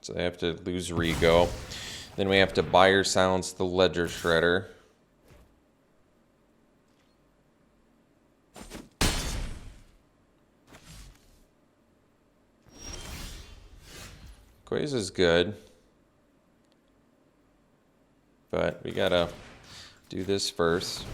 So they have to lose Rego. Then we have to buy or silence the Ledger Shredder. Quaze is good. But we gotta do this first.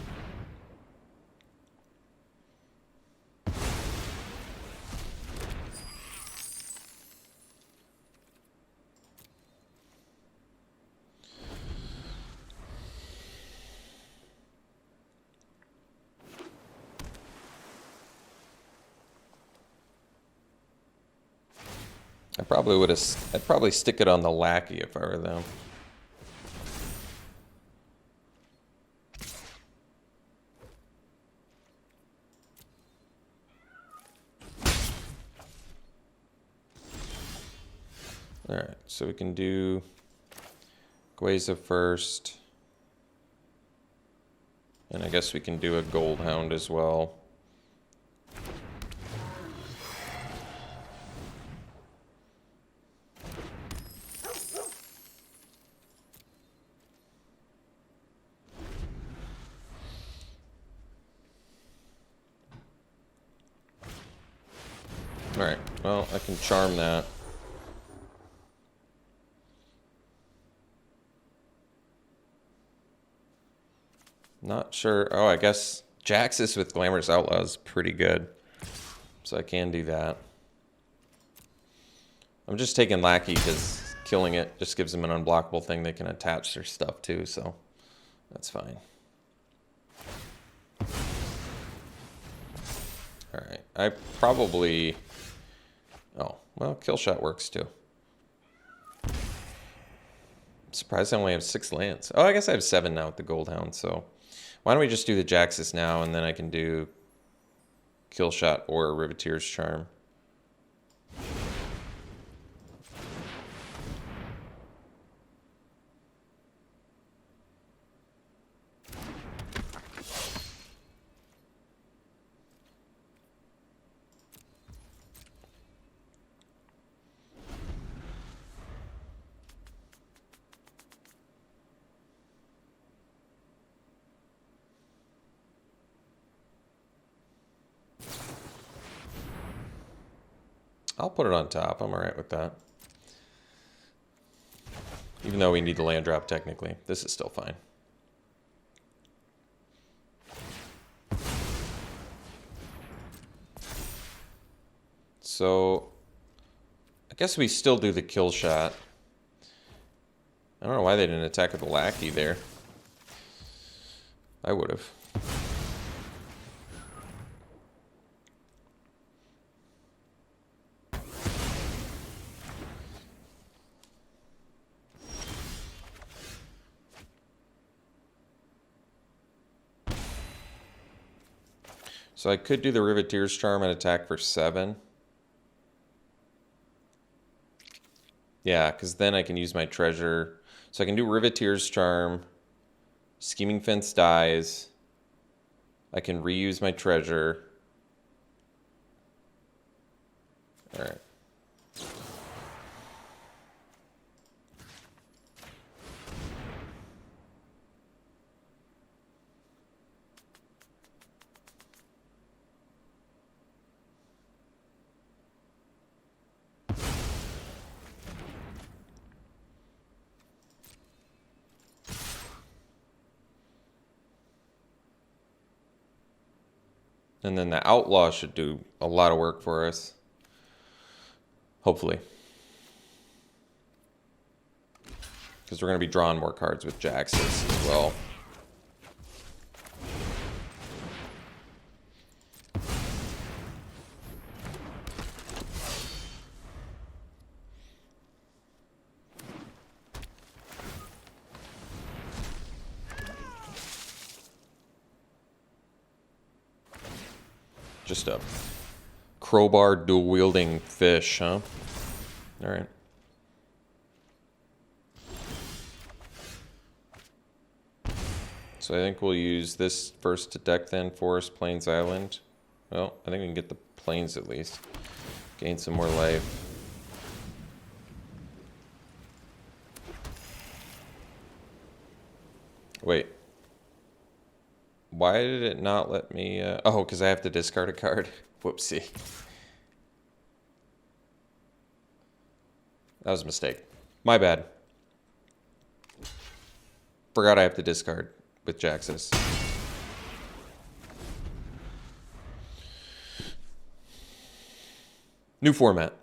I'd probably stick it on the Lackey if I were them. Alright, so we can do Gueza first. And I guess we can do a Gold Hound as well. Alright, well, I can charm that. Not sure. Oh, I guess Jaxus with Glamorous Outlaw is pretty good. So I can do that. I'm just taking Lackey because killing it just gives them an unblockable thing they can attach their stuff to, so that's fine. Alright, I probably... Oh, well, kill shot works too. I'm surprised I only have 6 lands. Oh, I guess I have 7 now with the Gold Hound, so... Why don't we just do the Jaxus now, and then I can do kill shot or Riveteer's Charm. I'll put it on top. I'm alright with that. Even though we need the land drop technically. This is still fine. So, I guess we still do the kill shot. I don't know why they didn't attack with the Lackey there. I would have. So I could do the Riveteer's Charm and attack for 7. Yeah, because then I can use my treasure. So I can do Riveteer's Charm. Scheming Fence dies. I can reuse my treasure. Alright. And then the Outlaw should do a lot of work for us. Hopefully. Because we're going to be drawing more cards with Jaxus as well. Just a crowbar dual-wielding fish, huh? Alright. So I think we'll use this first to deck then, Forest, Plains, Island. Well, I think we can get the Plains at least. Gain some more life. Wait. Why did it not let me... oh, because I have to discard a card. Whoopsie. That was a mistake. My bad. Forgot I have to discard with Jaxus. New format.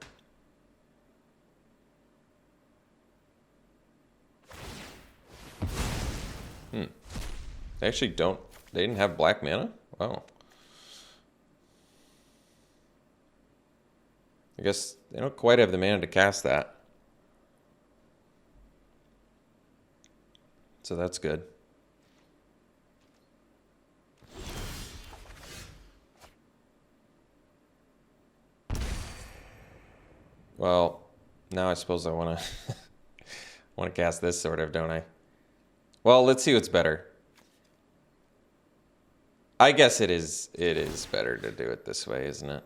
They actually don't... They didn't have black mana? Wow. I guess they don't quite have the mana to cast that. So that's good. Well, now I suppose I want to want to cast this sort of, don't I? Well, let's see what's better. I guess it is better to do it this way, isn't it?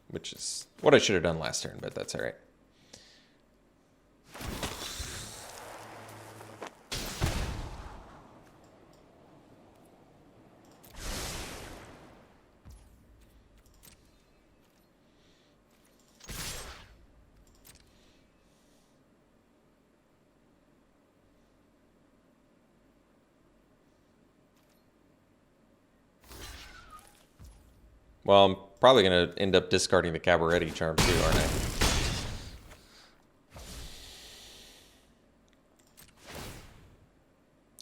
Which is what I should have done last turn, but that's all right. Well, I'm probably going to end up discarding the Cabaretti charm too, aren't I?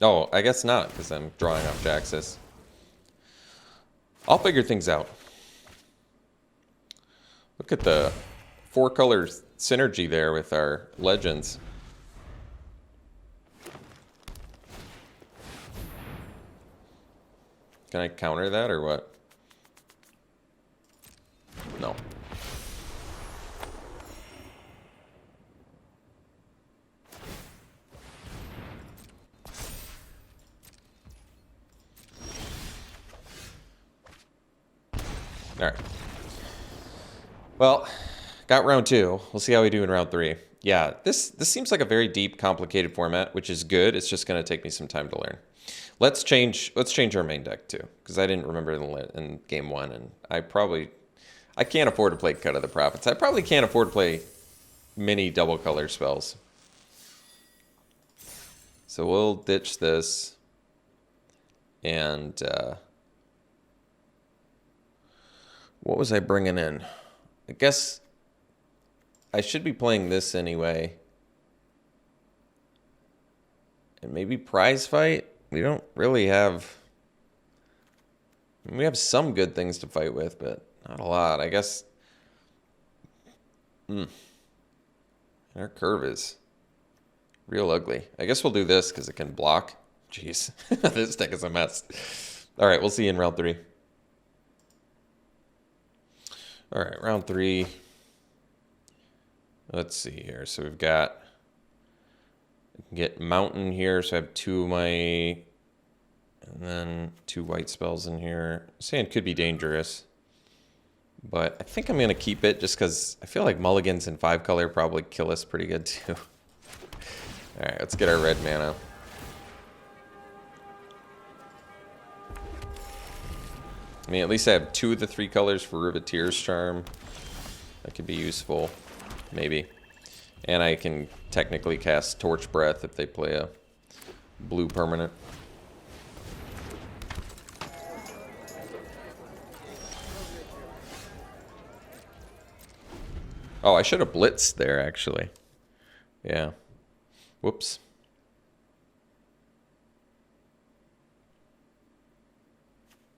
Oh, I guess not, because I'm drawing off Jaxus. I'll figure things out. Look at the 4-color synergy there with our legends. Can I counter that or what? No. All right. Well, got round 2. We'll see how we do in round 3. Yeah, this seems like a very deep, complicated format, which is good. It's just going to take me some time to learn. Let's change our main deck too, because I didn't remember in game 1, and I can't afford to play Cut of the Prophets. I probably can't afford to play many double color spells. So we'll ditch this. And what was I bringing in? I guess I should be playing this anyway. And maybe Prize Fight? We don't really have... We have some good things to fight with, but not a lot. I guess... Our curve is real ugly. I guess we'll do this because it can block. Jeez. This deck is a mess. Alright, we'll see you in round 3. Alright, round 3. Let's see here. So we've got... I can get Mountain here, so I have 2 of my... And then 2 white spells in here. Sand could be dangerous. But I think I'm going to keep it just because I feel like mulligans in 5-color probably kill us pretty good too. Alright, let's get our red mana. I mean, at least I have 2 of the 3 colors for Riveteer's Charm. That could be useful. Maybe. And I can technically cast Torch Breath if they play a blue permanent. Oh, I should have blitzed there, actually. Yeah. Whoops.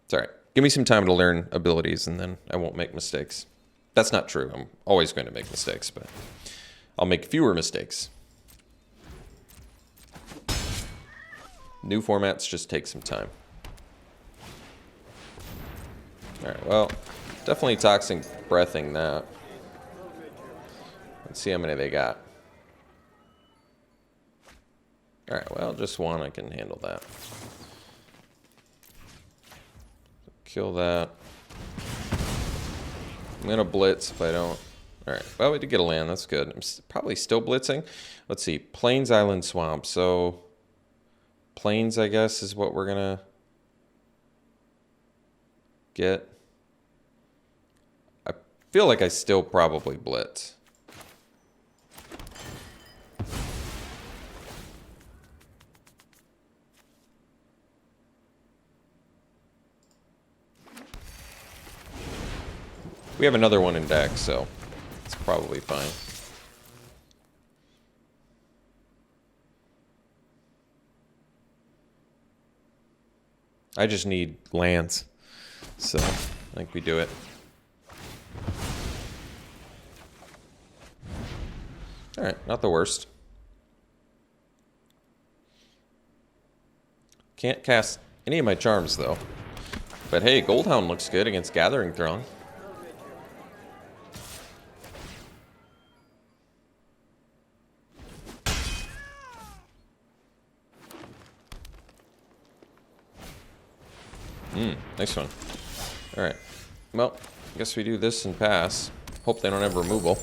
It's all right. Give me some time to learn abilities, and then I won't make mistakes. That's not true. I'm always going to make mistakes, but I'll make fewer mistakes. New formats just take some time. All right, well, definitely Toxic Breathing that. Let's see how many they got. All right, well, just 1. I can handle that. Kill that. I'm going to blitz if I don't. All right, well, we did get a land. That's good. I'm probably still blitzing. Let's see. Plains, Island, Swamp. So Planes, I guess, is what we're gonna get. I feel like I still probably blitz. We have another one in deck, so it's probably fine. I just need lands, so I think we do it. All right, not the worst. Can't cast any of my charms, though. But hey, Goldhound looks good against Gathering Throng. Nice one. All right. Well, I guess we do this and pass. Hope they don't have removal.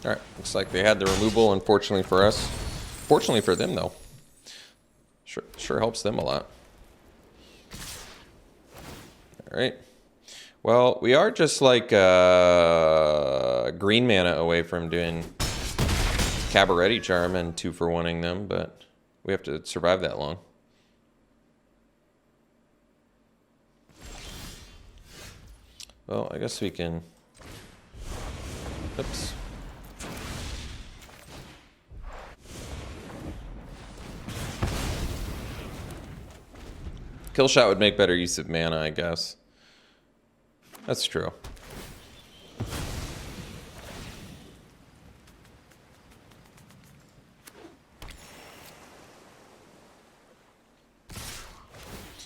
All right. Looks like they had the removal, unfortunately for us. Fortunately for them, though. Sure helps them a lot. All right. Well, we are just like green mana away from doing Cabaretti Charm and 2-for-1ing them, but we have to survive that long. Well, I guess we can... Oops. Kill shot would make better use of mana, I guess. That's true.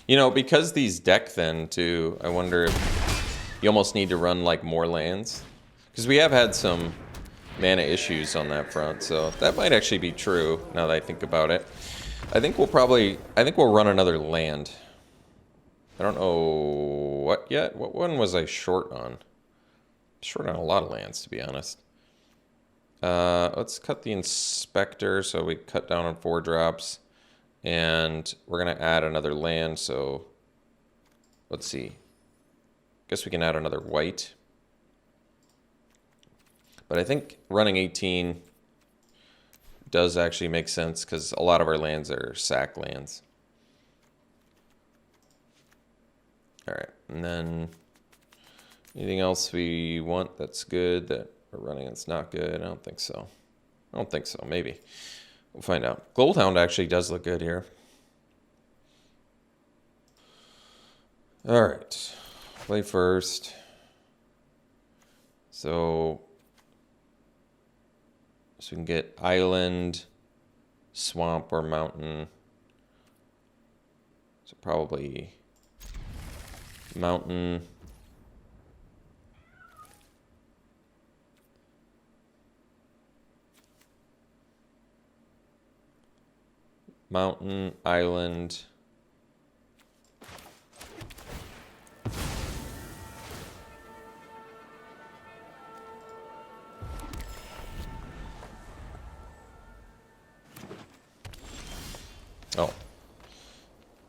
You know, because these deck then, too, I wonder if you almost need to run, like, more lands. Because we have had some mana issues on that front, so that might actually be true, now that I think about it. I think we'll run another land. I don't know what yet. What one was I short on? Short on a lot of lands, to be honest. Let's cut the Inspector, so we cut down on 4 drops. And we're going to add another land, so let's see. Guess we can add another white. But I think running 18 does actually make sense, because a lot of our lands are sack lands. All right, and then anything else we want that's good that we're running that's not good? I don't think so. I don't think so, maybe. We'll find out. Goldhound actually does look good here. All right, play first. So we can get island, swamp, or mountain. So probably mountain. Mountain, island. Oh,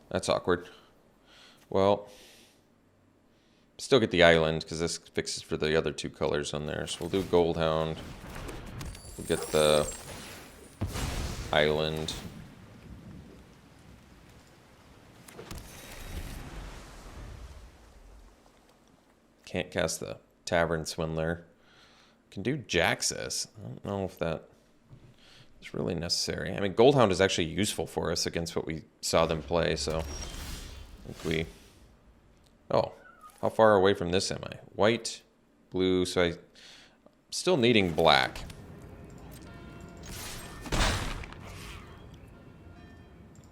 that's awkward. Well, still get the island because this fixes for the other 2 colors on there. So we'll do Goldhound. We'll get the island. Can't cast the Tavern Swindler. Can do Jaxus. I don't know if that is really necessary. I mean, Goldhound is actually useful for us against what we saw them play, so I think we... Oh, how far away from this am I? White, blue, so I'm still needing black.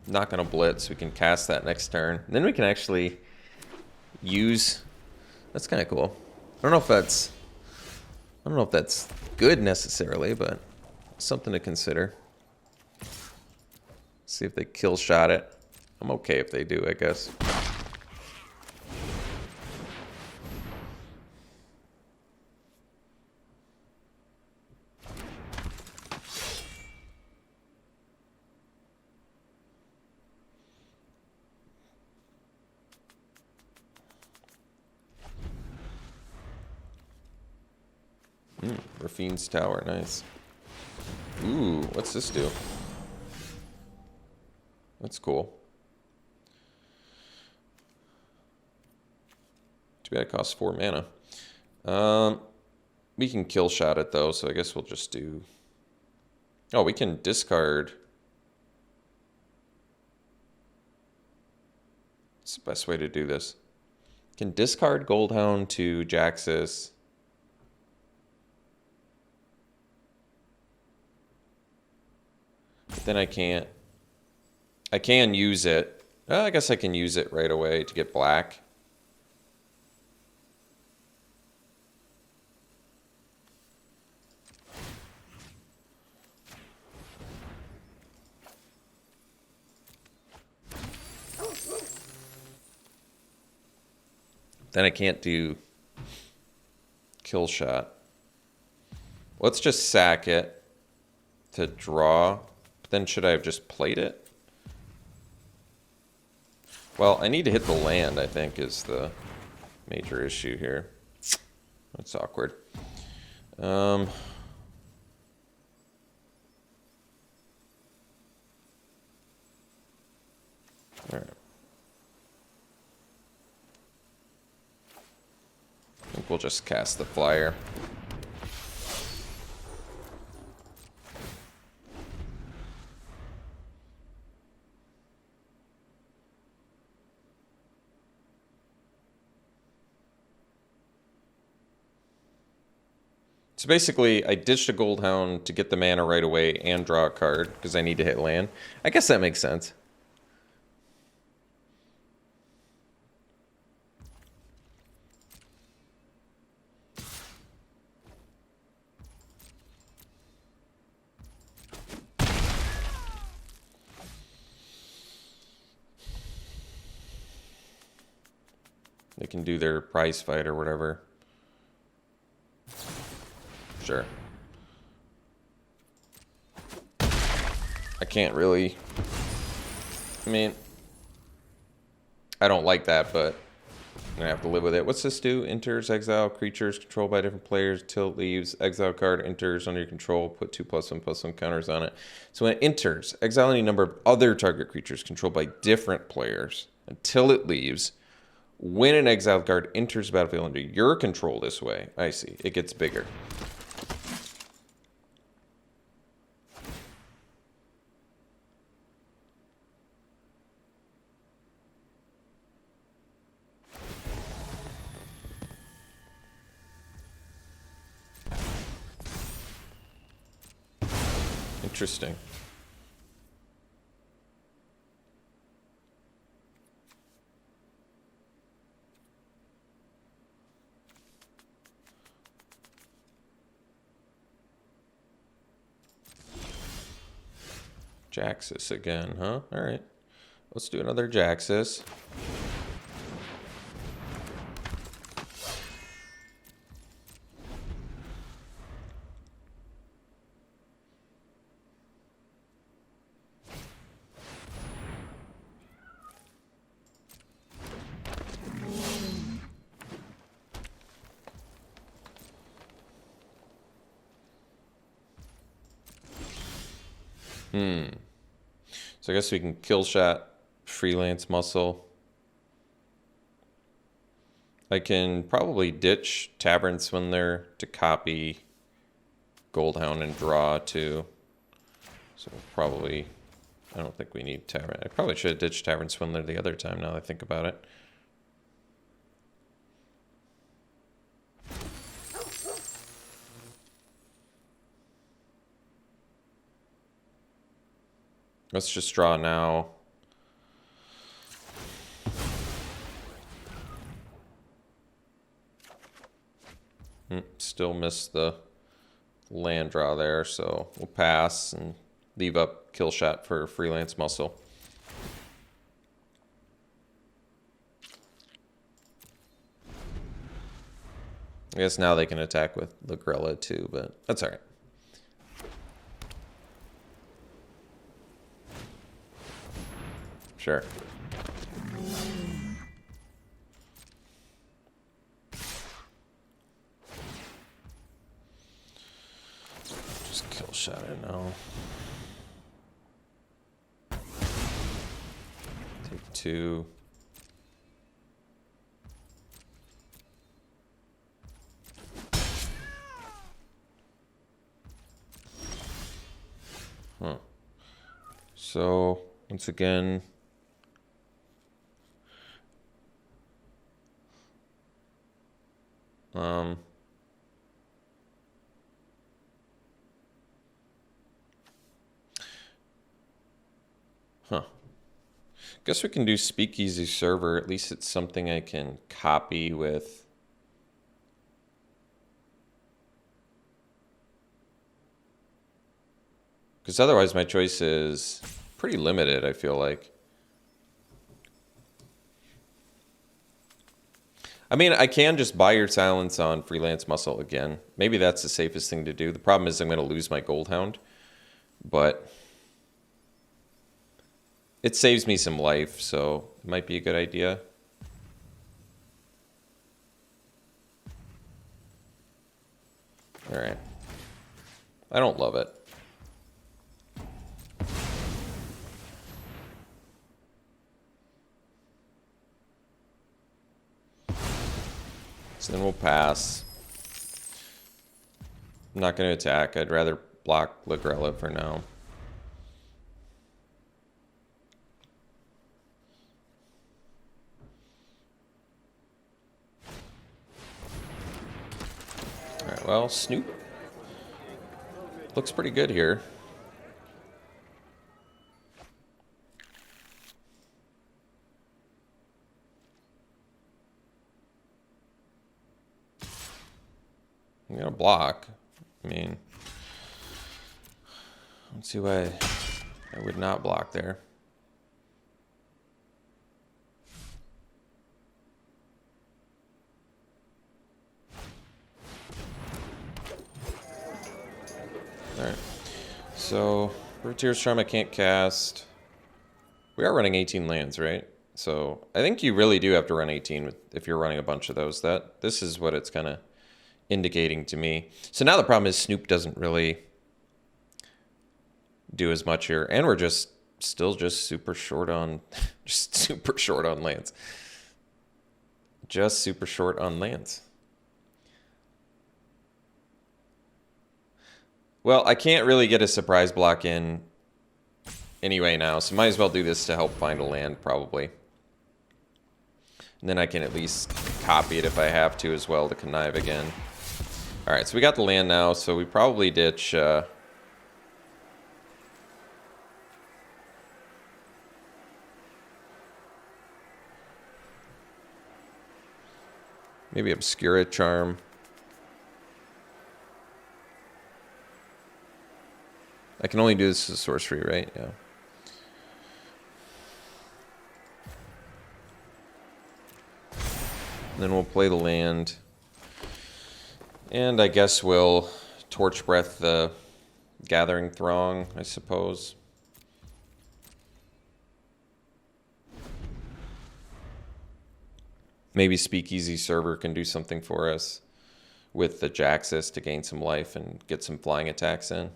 Not going to blitz. We can cast that next turn. And then we can actually use... That's kind of cool. I don't know if that's good necessarily, but something to consider. See if they kill shot it. I'm okay if they do, I guess. Rafine's Tower, nice. Ooh, what's this do? That's cool. Too bad it costs 4 mana. We can kill shot it though, so I guess we'll just do... Oh, we can discard... What's the best way to do this? Can discard Goldhound to Jaxus. But then I can't. I can use it. I guess I can use it right away to get black. Then I can't do kill shot. Let's just sack it to draw. Then should I have just played it? Well, I need to hit the land, I think, is the major issue here. That's awkward. All right. I think we'll just cast the flyer. So basically, I ditched a Goldhound to get the mana right away and draw a card because I need to hit land. I guess that makes sense. They can do their prize fight or whatever. Sure. I can't really... I mean... I don't like that, but I'm gonna have to live with it. What's this do? Enters, exile creatures controlled by different players till it leaves. Exile card enters under your control. Put 2+1/+1 counters on it. So when it enters, exile any number of other target creatures controlled by different players until it leaves. When an exiled card enters the battlefield under your control this way, I see, it gets bigger. Interesting. Jaxus again, huh? All right. Let's do another Jaxus. So I guess we can kill shot, freelance muscle. I can probably ditch Tavern Swindler to copy Goldhound and draw too. So probably, I don't think we need Tavern. I probably should have ditched Tavern Swindler the other time now that I think about it. Let's just draw now. Still missed the land draw there, so we'll pass and leave up kill shot for Freelance Muscle. I guess now they can attack with Lagrella too, but that's all right. Sure. Just kill shot it now. Take 2. Huh. So, once again, guess we can do Speakeasy Server. At least it's something I can copy with. Because otherwise my choice is pretty limited, I feel like. I mean, I can just buy your silence on Freelance Muscle again. Maybe that's the safest thing to do. The problem is I'm going to lose my Goldhound. But it saves me some life, so it might be a good idea. All right. I don't love it. So then we'll pass. I'm not going to attack. I'd rather block Lagrella for now. Alright, well, Snoop looks pretty good here. I'm gonna block. I mean, let's see why I would not block there. Alright, so Frontier's Charm I can't cast. We are running 18 lands, right? So I think you really do have to run 18 if you're running a bunch of those. This is what it's kind of indicating to me. So now the problem is Snoop doesn't really do as much here, and we're still just super short on super short on lands. Just super short on lands. Well, I can't really get a surprise block in anyway now, so might as well do this to help find a land probably. And then I can at least copy it if I have to as well to connive again. Alright, so we got the land now, so we probably ditch... maybe Obscura Charm. I can only do this as sorcery, right? Yeah. And then we'll play the land. And I guess we'll Torch Breath the Gathering Throng, I suppose. Maybe Speakeasy Server can do something for us with the Jaxus to gain some life and get some flying attacks in.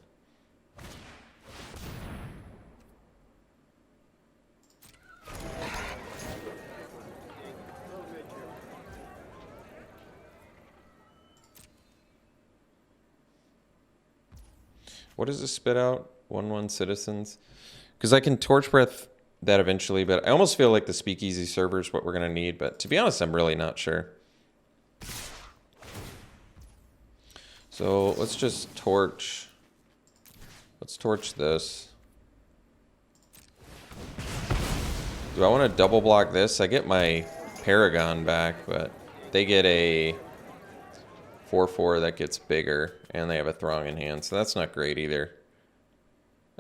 What does this spit out? 1/1 citizens? Because I can Torch Breath that eventually, but I almost feel like the Speakeasy Server is what we're going to need. But to be honest, I'm really not sure. So let's just torch. Let's torch this. Do I want to double block this? I get my Paragon back, but they get a 4/4 that gets bigger, and they have a Throng in hand, so that's not great either.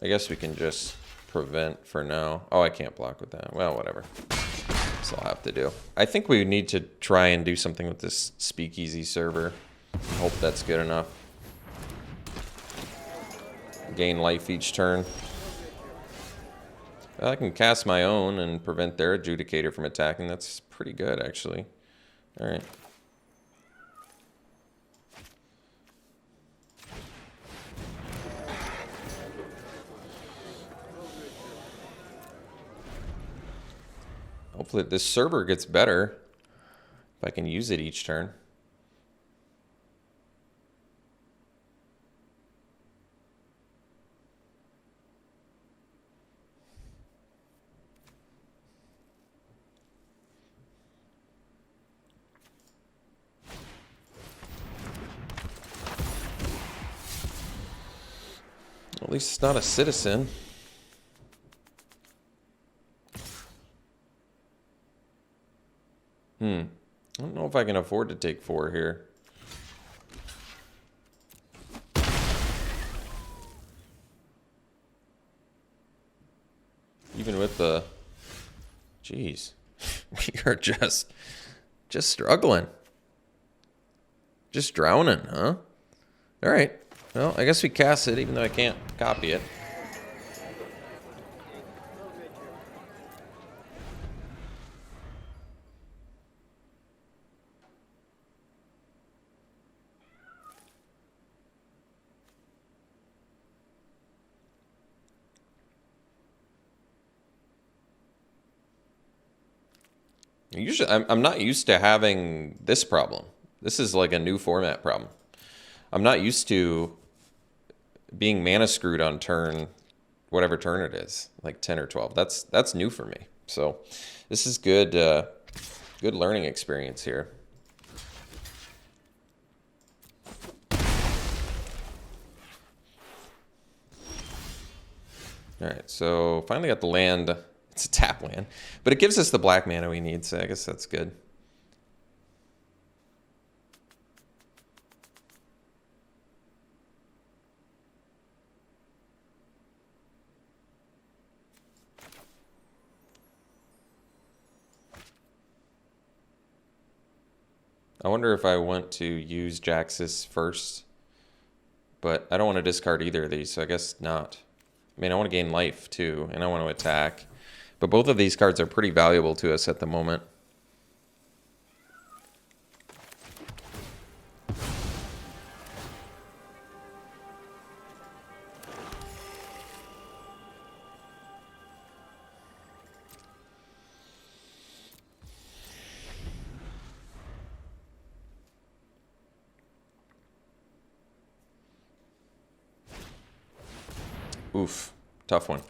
I guess we can just prevent for now. Oh, I can't block with that. Well, whatever. That's all I'll have to do. I think we need to try and do something with this speakeasy server. Hope that's good enough. Gain life each turn. I can cast my own and prevent their adjudicator from attacking. That's pretty good, actually. All right. Hopefully this server gets better if I can use it each turn. At least it's not a citizen. I don't know if I can afford to take 4 here. Even with the... Jeez. We are just struggling. Just drowning, huh? All right. Well, I guess we cast it, even though I can't copy it. Usually, I'm not used to having this problem. This is like a new format problem. I'm not used to being mana screwed on turn, whatever turn it is, like 10 or 12. That's new for me. So this is good, good learning experience here. All right, so finally got the land. It's a tap land, but it gives us the black mana we need, so I guess that's good. I wonder if I want to use Jaxus first, but I don't want to discard either of these, so I guess not. I mean, I want to gain life too, and I want to attack. But both of these cards are pretty valuable to us at the moment. Oof, tough one.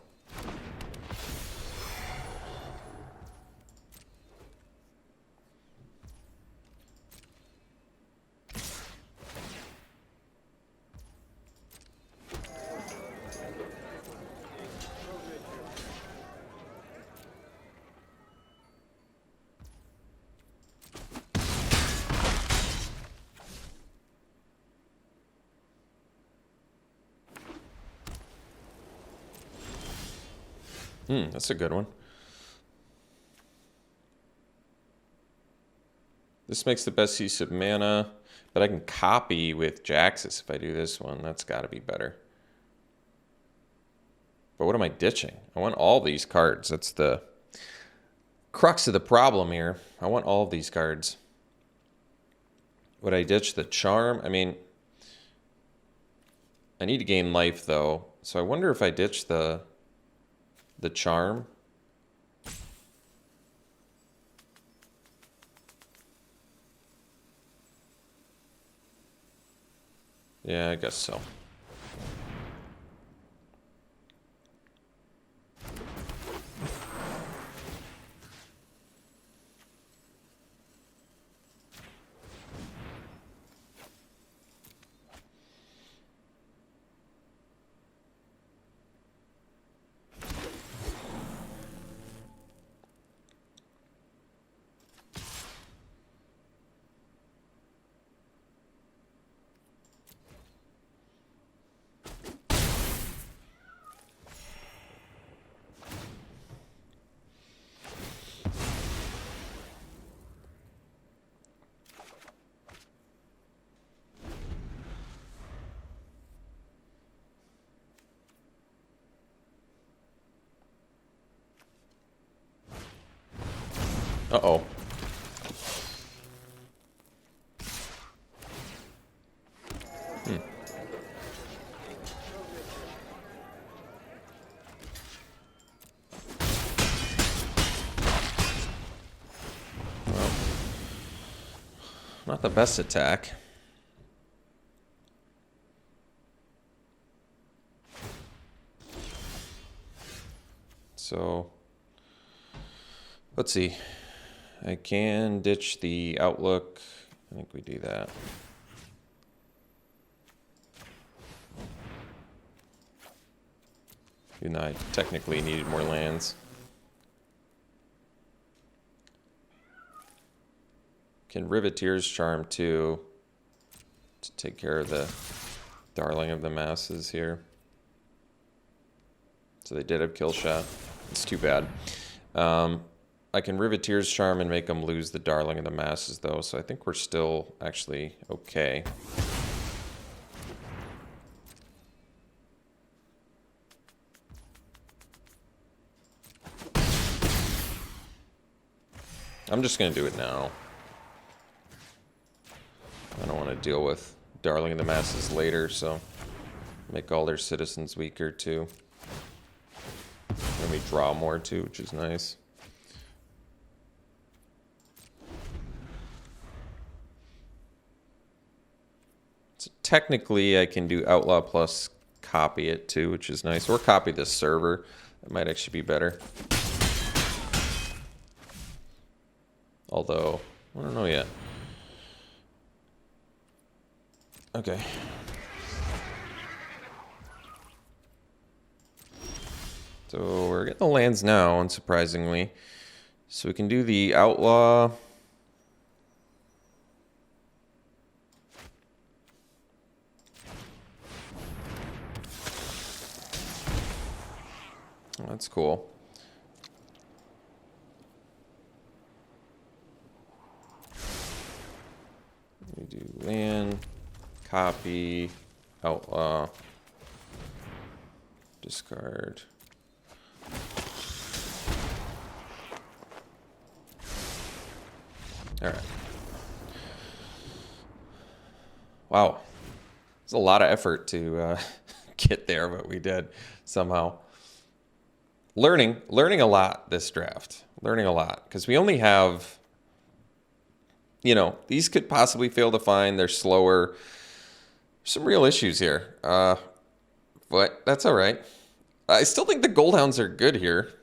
That's a good one. This makes the best use of mana, but I can copy with Jaxus if I do this one. That's got to be better. But what am I ditching? I want all these cards. That's the crux of the problem here. I want all of these cards. Would I ditch the charm? I mean, I need to gain life, though. So I wonder if I ditch the charm. Yeah, I guess so. Uh-oh. Well, not the best attack. So, let's see. I can ditch the outlook. I think we do that. Even though I technically needed more lands. Can Riveteer's Charm too to take care of the darling of the masses here. So they did have kill shot. It's too bad. I can Riveteer's Charm and make them lose the darling of the masses though, so I think we're still actually okay. I'm just gonna do it now. I don't want to deal with darling of the masses later, so make all their citizens weaker too. And we draw more too, which is nice. So technically I can do outlaw plus copy it too, which is nice. Or copy the server. That might actually be better. Although, I don't know yet. Okay. So we're getting the lands now, unsurprisingly. So we can do the outlaw. Oh, that's cool. We do land, copy, outlaw, discard. All right. Wow. It's a lot of effort to get there, but we did somehow. Learning a lot this draft. Learning a lot. Because we only have, you know, these could possibly fail to find. They're slower. Some real issues here. But that's all right. I still think the Goldhounds are good here.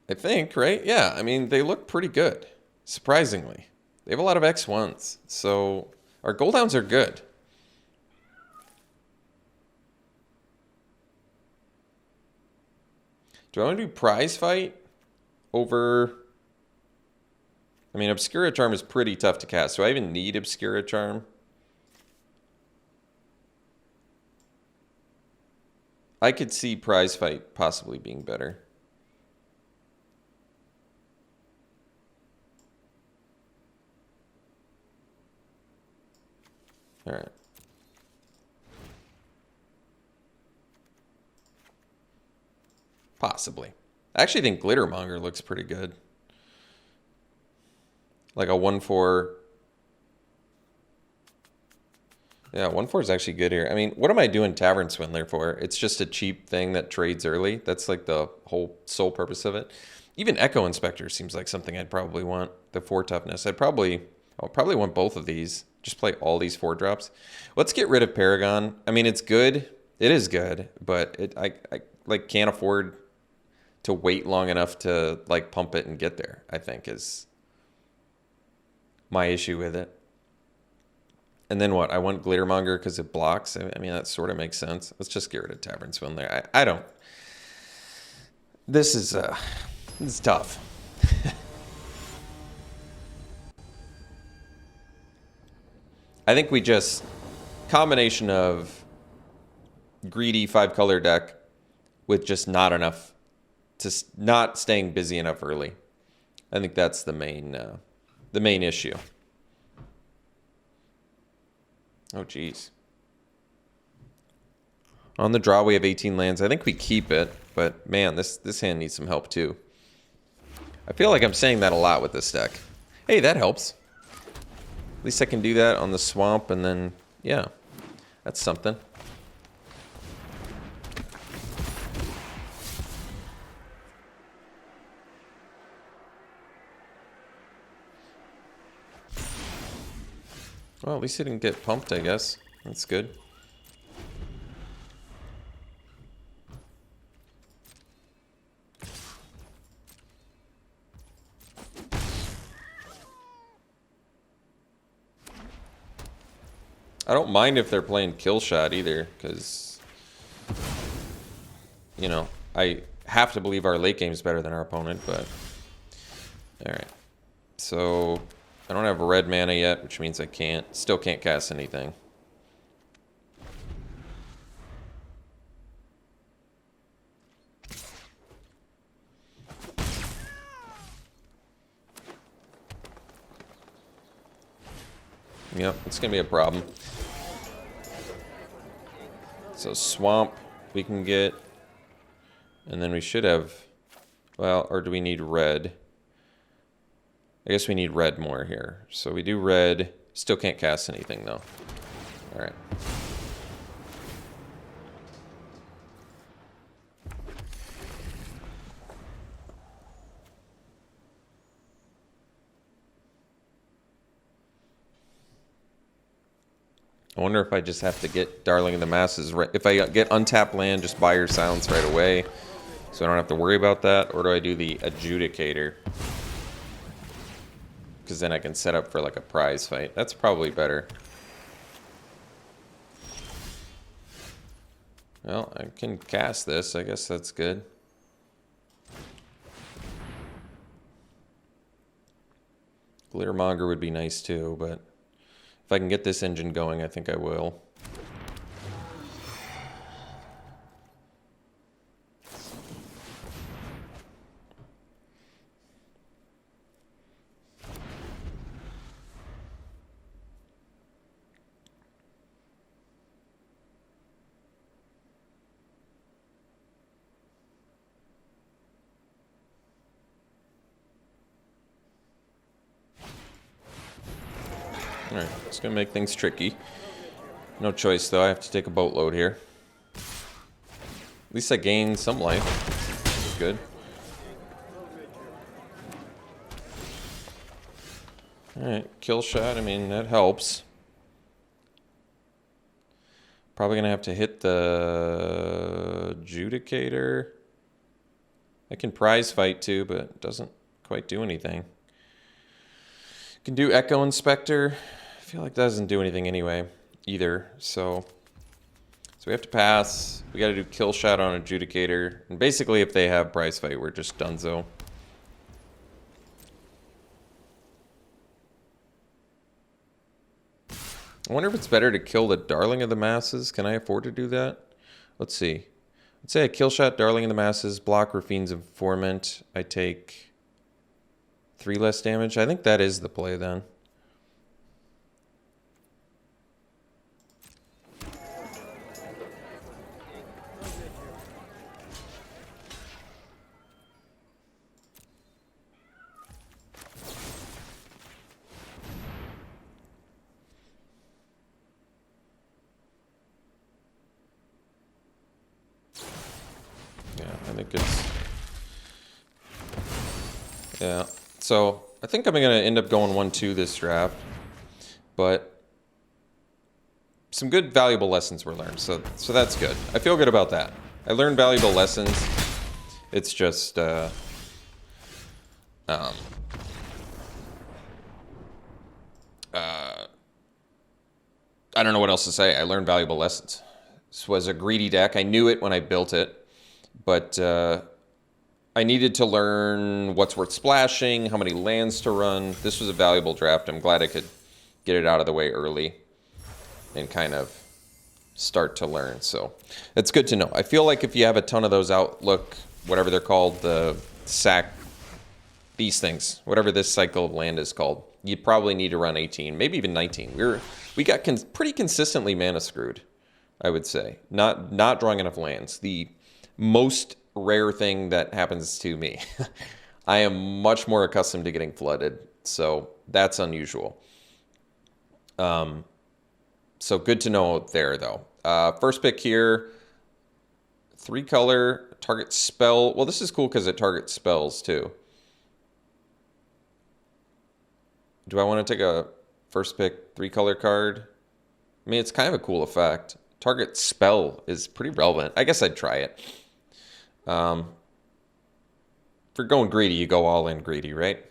I think, right? Yeah, I mean, they look pretty good. Surprisingly. They have a lot of X1s. So our Goldhounds are good. Do I want to do prize fight over... I mean, Obscura Charm is pretty tough to cast. Do I even need Obscura Charm? I could see prize fight possibly being better. All right. Possibly. I actually think Glittermonger looks pretty good. Like a 1/4. Yeah, 1/4 is actually good here. I mean, what am I doing Tavern Swindler for? It's just a cheap thing that trades early. That's like the whole sole purpose of it. Even Echo Inspector seems like something I'd probably want. The 4 toughness. I'll probably want both of these. Just play all these 4 drops. Let's get rid of Paragon. I mean, it's good. It is good, but I like can't afford to wait long enough to like pump it and get there, I think is my issue with it. And then what? I want Glittermonger because it blocks. I mean, that sort of makes sense. Let's just get rid of Tavern Swindler. I don't. This is tough. I think we just combination of greedy 5-color deck with just not enough to not staying busy enough early. I think that's the main issue. Oh, geez. On the draw, we have 18 lands. I think we keep it, but man, this hand needs some help too. I feel like I'm saying that a lot with this deck. Hey, that helps. At least I can do that on the swamp, and then, yeah, that's something. Well, at least he didn't get pumped, I guess. That's good. I don't mind if they're playing kill shot either, because, you know, I have to believe our late game is better than our opponent, but... Alright. So, I don't have red mana yet, which means I still can't cast anything. Yep, it's going to be a problem. So swamp we can get, and then we should have, well, or do we need red? I guess we need red more here. So we do red, still can't cast anything though. All right. I wonder if I just have to get Darling in the Masses. If I get untapped land, just buy your silence right away, so I don't have to worry about that. Or do I do the Adjudicator? Because then I can set up for like a prize fight. That's probably better. Well, I can cast this. I guess that's good. Glittermonger would be nice too, but... if I can get this engine going, I think I will. Alright, it's going to make things tricky. No choice, though. I have to take a boatload here. At least I gain some life. That's good. Alright, kill shot. I mean, that helps. Probably going to have to hit the Adjudicator. I can prize fight, too, but it doesn't quite do anything. Can do Echo Inspector. I feel like that doesn't do anything anyway, either. So we have to pass. We got to do kill shot on Adjudicator. And basically, if they have prize fight, we're just donezo. I wonder if it's better to kill the Darling of the Masses. Can I afford to do that? Let's see. Let's say I kill shot Darling of the Masses, block Rafine's Informant. I take 3 less damage. I think that is the play then. Yeah, I think it's... yeah. So, I think I'm going to end up going 1-2 this draft, but some good valuable lessons were learned, so that's good. I feel good about that. I learned valuable lessons. It's just, I don't know what else to say. I learned valuable lessons. This was a greedy deck. I knew it when I built it, but I needed to learn what's worth splashing, how many lands to run. This was a valuable draft. I'm glad I could get it out of the way early and kind of start to learn. So it's good to know. I feel like if you have a ton of those Outlook, whatever they're called, the sack, these things, whatever this cycle of land is called, you probably need to run 18, maybe even 19. We got pretty consistently mana screwed, I would say. Not drawing enough lands. The most rare thing that happens to me. I am much more accustomed to getting flooded, so that's unusual. So good to know there, though. First pick here, 3-color, target spell. Well, this is cool because it targets spells, too. Do I want to take a first pick 3-color card? I mean, it's kind of a cool effect. Target spell is pretty relevant. I guess I'd try it. If you're going greedy, you go all in greedy, right?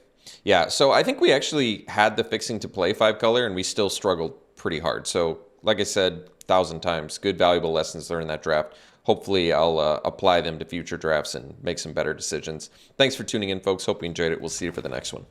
Yeah, so I think we actually had the fixing to play 5-color, and we still struggled pretty hard. So, like I said 1,000 times, good, valuable lessons learned in that draft. Hopefully, I'll apply them to future drafts and make some better decisions. Thanks for tuning in, folks. Hope you enjoyed it. We'll see you for the next one.